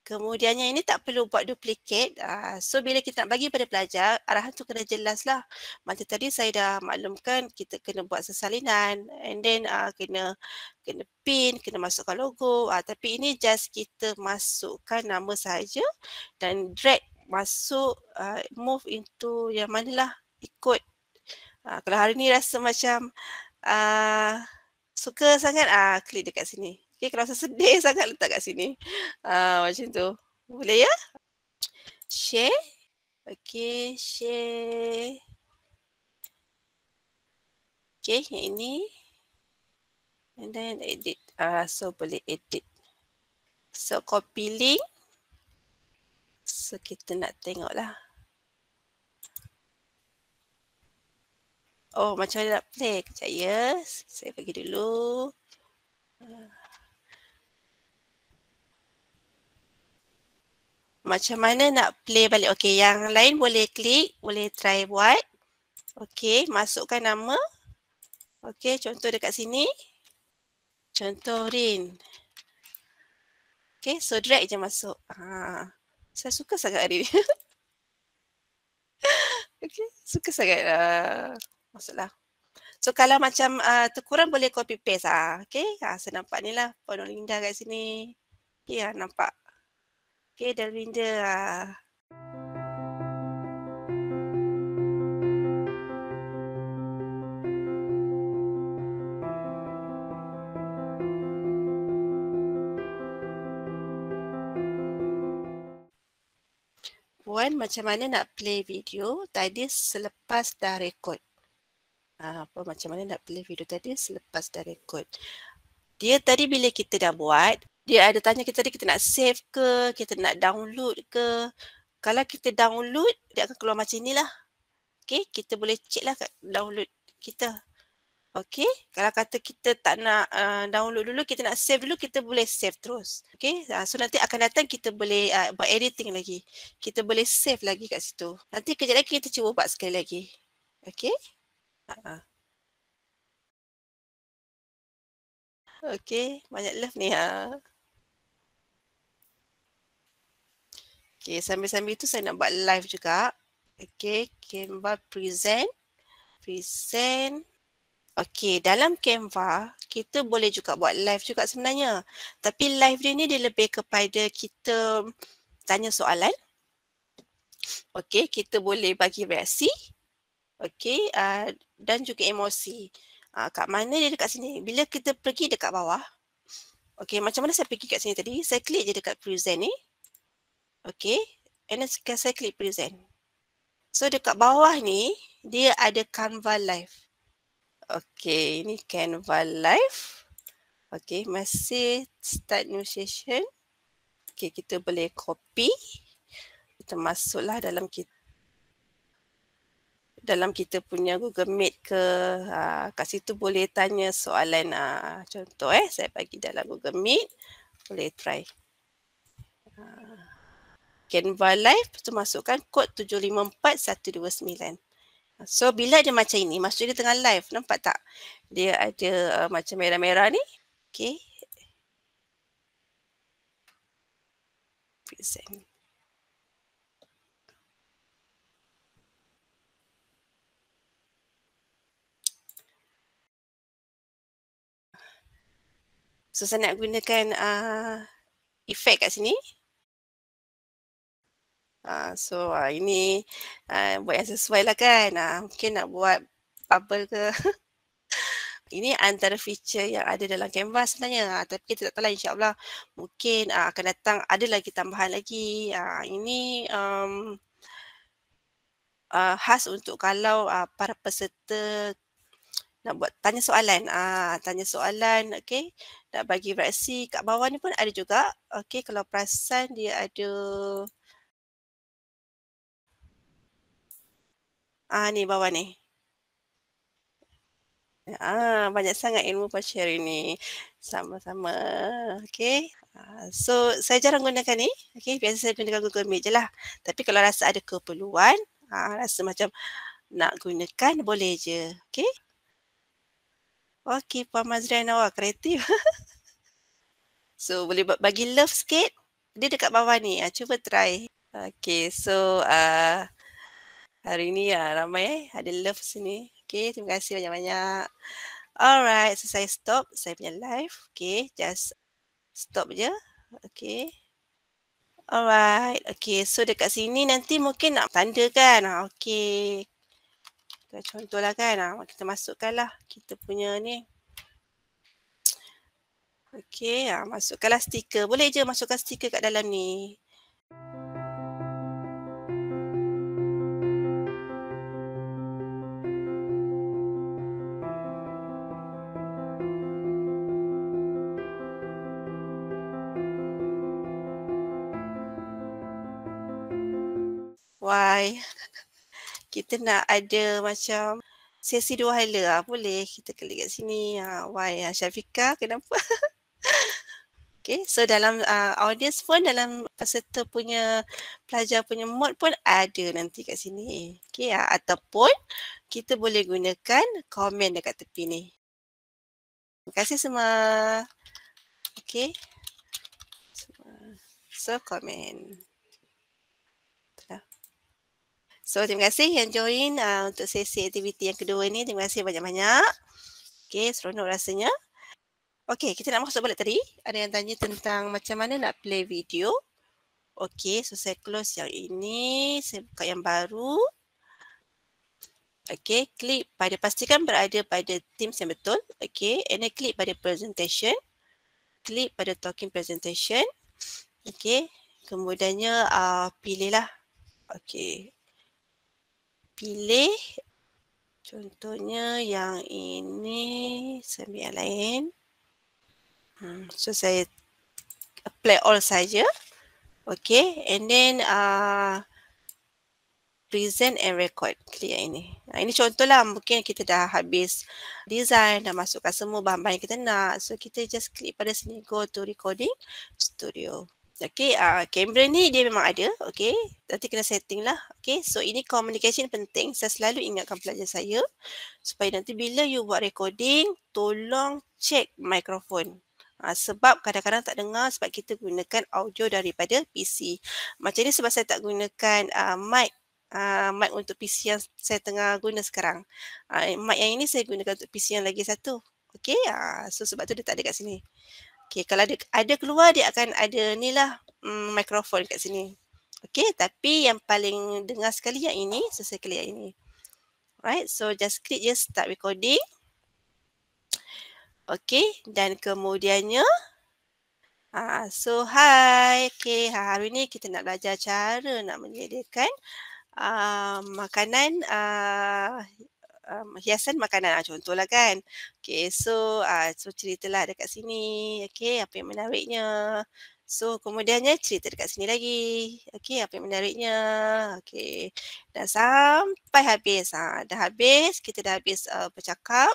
kemudiannya ini tak perlu buat duplicate. So bila kita nak bagi pada pelajar, arahan tu kena jelas lah. Macam tadi saya dah maklumkan kita kena buat sesalinan and then kena pin, kena masukkan logo. Tapi ini just kita masukkan nama sahaja dan drag masuk, move into yang manalah ikut. Kalau hari ni rasa macam suka sangat, klik dekat sini. Okay, kalau rasa sedih sangat letak kat sini. Macam tu. Boleh ya? Share. Okay, share. Okay, yang ini. And then edit. So boleh edit. So copy link. So kita nak tengok lah. Oh, macam mana nak play? Kejap ya. Saya bagi dulu. Macam mana nak play balik? Okey, yang lain boleh klik, boleh try buat. Okey, masukkan nama. Okey, contoh dekat sini. Contoh Rin. Okey, so drag je masuk. Saya suka sangat hari ni. Okey, suka sangat. Masuklah. So kalau macam terkurang boleh copy paste. Okey, saya nampak ni lah. Puan Linda kat sini. Okey, nampak. Okey, Delvinda. Puan macam mana nak play video tadi selepas dah rekod? Puan macam mana nak play video tadi selepas dah rekod? Dia tadi bila kita dah buat, dia ada tanya kita tadi kita nak save ke, kita nak download ke. Kalau kita download, dia akan keluar macam inilah. Okay, kita boleh check lah kat download kita. Okay, kalau kata kita tak nak download dulu, kita nak save dulu, kita boleh save terus. Okay, so nanti akan datang kita boleh buat editing lagi. Kita boleh save lagi kat situ. Nanti kejap lagi kita cuba buat sekali lagi. Okay. Okay, banyak love ni Okay, sambil-sambil tu saya nak buat live juga. Okay, Canva present. Okay, dalam Canva, kita boleh juga buat live juga sebenarnya. Tapi live dia ni dia lebih kepada kita tanya soalan. Okay, kita boleh bagi reaksi. Okay, dan juga emosi. Kat mana dia dekat sini? Bila kita pergi dekat bawah. Okay, macam mana saya pergi kat sini tadi? Saya klik je dekat present ni. Okay, and then saya klik present. So dekat bawah ni, dia ada Canva live. Okay, ini Canva live. Okay, masih start new session. Okay, kita boleh copy. Kita masuklah dalam kita punya Google Meet ke. Kat situ boleh tanya soalan. Contoh saya bagi dalam Google Meet. Boleh try. Canva live, tu masukkan kod 754129. So bila dia macam ini, maksudnya dia tengah live, nampak tak? Dia ada macam merah-merah ni. Okay. Present. So saya nak gunakan efek kat sini. So ini buat yang sesuai lah kan. Mungkin nak buat bubble ke. Ini antara feature yang ada dalam Canva sebenarnya. Tapi kita tak tahu lah, insyaAllah mungkin akan datang ada lagi tambahan lagi. Ini khas untuk kalau para peserta nak buat tanya soalan. Tanya soalan, okey. Nak bagi reaksi kat bawah ni pun ada juga. Okey, kalau perasan dia ada ni bawah ni. Banyak sangat ilmu Pasha hari ni. Sama-sama. Okey. So saya jarang gunakan ni. Okey, biasa saya gunakan Google Meet je lah. Tapi kalau rasa ada keperluan, rasa macam nak gunakan boleh je. Okey. Okey, Puan Mazriana, wah kreatif. So boleh bagi love sikit. Dia dekat bawah ni. Cuba try. Okey, so hari ni ramai ada love sini. Okey, terima kasih banyak-banyak. Alright, so saya stop saya punya live. Okey, just stop je. Okey. Alright, okey. So dekat sini nanti mungkin nak tanda kan. Okey. Contohlah kan. Kita masukkanlah kita punya ni. Okey, masukkanlah stiker. Boleh je masukkan stiker kat dalam ni. Why? Kita nak ada macam sesi dua hala. Boleh kita klik kat sini. Why? Syafiqah, kenapa? Okay, so dalam audience pun, dalam peserta punya, pelajar punya mode pun ada nanti kat sini. Okay, ataupun kita boleh gunakan komen dekat tepi ni. Terima kasih semua. Okay. So, komen. So, terima kasih yang join untuk sesi aktiviti yang kedua ni. Terima kasih banyak-banyak. Okay, seronok rasanya. Okay, kita nak masuk balik tadi. Ada yang tanya tentang macam mana nak play video. Okay, so saya close yang ini. Saya buka yang baru. Okay, klik pada, pastikan berada pada Teams yang betul. Okay, and then klik pada presentation. Klik pada talking presentation. Okay, kemudiannya pilihlah. Okay, pilih. Contohnya yang ini, saya ambil yang lain. So saya apply all saja. Okay, and then present and record. Klik yang ini. Ini contohlah, mungkin kita dah habis design, dah masukkan semua bahan-bahan yang kita nak. So kita just klik pada sini, go to recording studio. Okay, kamera ni dia memang ada. Okay, nanti kena setting lah. Okay, so ini communication penting. Saya selalu ingatkan pelajar saya supaya nanti bila you buat recording, tolong check mikrofon. Sebab kadang-kadang tak dengar sebab kita gunakan audio daripada PC. Macam ni sebab saya tak gunakan mic untuk PC yang saya tengah guna sekarang. Mic yang ini saya gunakan untuk PC yang lagi satu. Okay, so sebab tu dia tak ada kat sini. Okay, kalau ada keluar dia akan ada ni lah mikrofon kat sini. Okay, tapi yang paling dengar sekali yang ini, so saya klik yang ini. Right, so just klik je start recording. Okay, dan kemudiannya so hi. Okay, hari ni kita nak belajar cara nak menyediakan makanan, hiasan makanan, contohlah kan. Okay, so ceritalah dekat sini. Okay, apa yang menariknya. So kemudiannya cerita dekat sini lagi. Okay, apa yang menariknya. Okay, dah sampai habis. Dah habis, kita dah habis bercakap.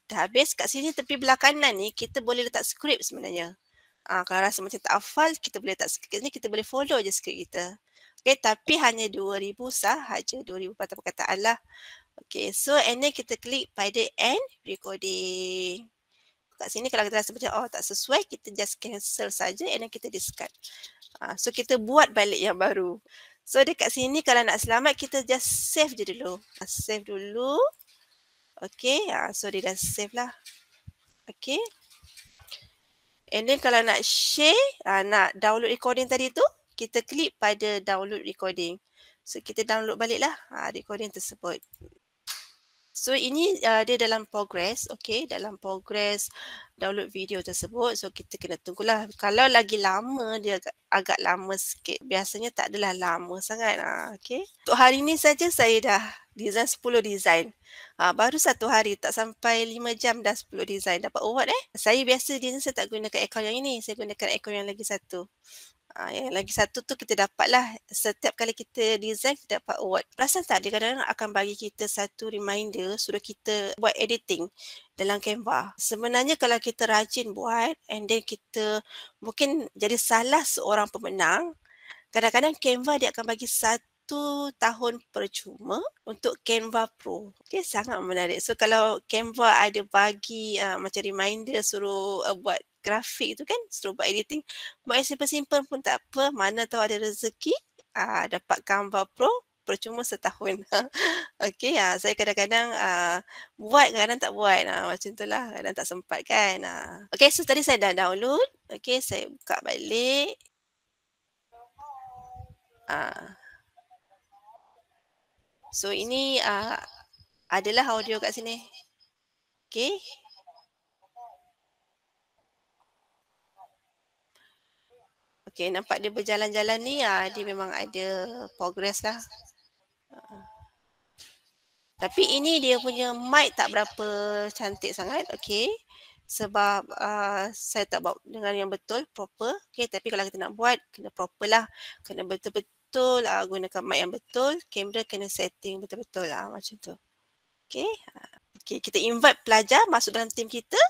Dah habis, kat sini tepi belah kanan ni kita boleh letak skrip sebenarnya. Kalau rasa macam tak hafal, kita boleh letak skrip ni, kita boleh follow je skrip kita. Okay, tapi hanya 2,000 sahaja, 2,000 patah perkataan lah. Okay, so and then kita klik pada end recording. Kat sini kalau kita rasa macam tak sesuai, kita just cancel saja and then kita discard. So kita buat balik yang baru. So dekat sini kalau nak selamat, kita just save je dulu. Save dulu. Okay, so dia dah save lah. Okay. And then kalau nak share, nak download recording tadi tu, kita klik pada download recording. So kita download balik lah recording tersebut. So ini dia dalam progress, okey, dalam progress download video tersebut. So kita kena tunggulah. Kalau lagi lama dia agak lama sikit. Biasanya tak adalah lama sangat. Okey. Untuk hari ni saja saya dah design 10 design. Baru 1 hari tak sampai 5 jam dah 10 design dapat award Saya biasa design saya tak gunakan akaun yang ini. Saya gunakan akaun yang lagi satu. Yang lagi satu tu kita dapatlah setiap kali kita design kita dapat award. Perasan tak dia kadang-kadang akan bagi kita satu reminder suruh kita buat editing dalam Canva. Sebenarnya kalau kita rajin buat and then kita mungkin jadi salah seorang pemenang, kadang-kadang Canva dia akan bagi 1 tahun percuma untuk Canva Pro. Okay, sangat menarik. So kalau Canva ada bagi macam reminder suruh buat grafik tu kan, suruh buat editing, buat yang simple-simple pun tak apa, mana tahu ada rezeki dapat Canva Pro percuma setahun. Okey, saya kadang-kadang buat, kadang tak buat. Macam itulah, kadang tak sempat kan. Okey, so tadi saya dah download. Okey, saya buka balik. So ini adalah audio kat sini. Okey. Okey, nampak dia berjalan-jalan ni dia memang ada progress lah. Tapi ini dia punya mic tak berapa cantik sangat, okey. Sebab saya tak buat dengan yang betul, proper. Okey, tapi kalau kita nak buat, kena proper lah. Kena betul-betul gunakan mic yang betul. Kamera kena setting betul-betul lah macam tu. Okey. Okey, kita invite pelajar masuk dalam tim kita.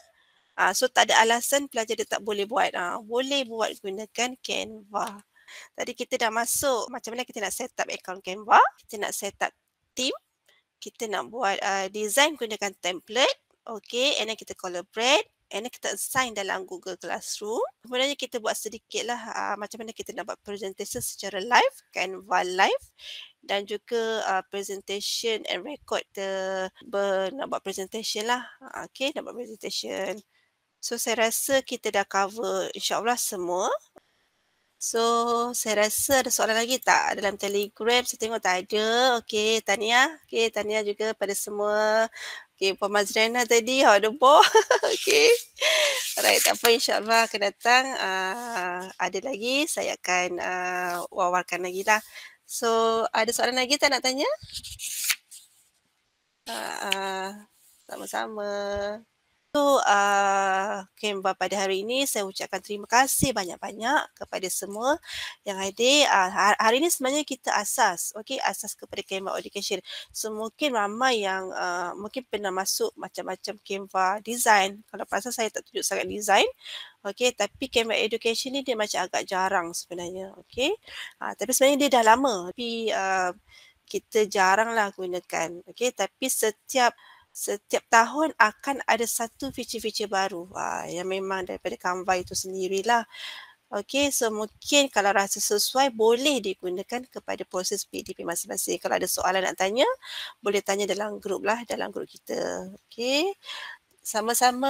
So tak ada alasan pelajar dia tak boleh buat. Boleh buat gunakan Canva. Tadi kita dah masuk macam mana kita nak set up account Canva. Kita nak set up team. Kita nak buat design gunakan template. Okay, and then kita collaborate. And then kita assign dalam Google Classroom. Kemudiannya kita buat sedikit lah macam mana kita nak buat presentation secara live, Canva live. Dan juga presentation and record nak buat presentation lah. Okay, nak buat presentation. So saya rasa kita dah cover insyaAllah semua. So saya rasa ada soalan lagi tak dalam Telegram? Saya tengok tak ada. Okey, Tania. Okey, Tania juga pada semua. Okey, Puan Mazrena tadi ada boh. Okey. Alright, tak apa insyaAllah akan datang. Ada lagi saya akan wawarkan lagi lah. So ada soalan lagi tak nak tanya? Sama-sama. So, Canva pada hari ini saya ucapkan terima kasih banyak-banyak kepada semua yang hadir. Hari ini sebenarnya kita asas kepada Canva Education. So, mungkin ramai yang mungkin pernah masuk macam-macam Canva design. Kalau pasal saya tak tunjuk sangat design. Okey, tapi Canva Education ni dia macam agak jarang sebenarnya. Okey, tapi sebenarnya dia dah lama. Tapi kita jaranglah gunakan. Okey, tapi setiap tahun akan ada satu feature-feature baru yang memang daripada Canva itu sendirilah. Okey, so mungkin kalau rasa sesuai boleh digunakan kepada proses PDP masing-masing. Kalau ada soalan nak tanya, boleh tanya dalam grup lah, dalam grup kita. Okey, sama-sama.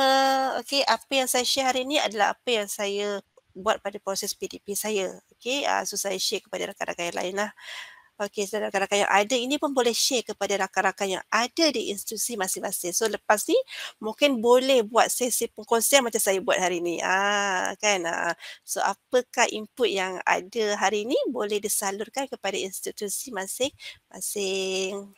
Okey, apa yang saya share hari ini adalah apa yang saya buat pada proses PDP saya. Okey, so saya share kepada rakan-rakan yang lain lah. Okey, so rakan-rakan yang ada ini pun boleh share kepada rakan-rakan yang ada di institusi masing-masing. So lepas ni mungkin boleh buat sesi perkongsian macam saya buat hari ni. Kan? So apakah input yang ada hari ini boleh disalurkan kepada institusi masing-masing.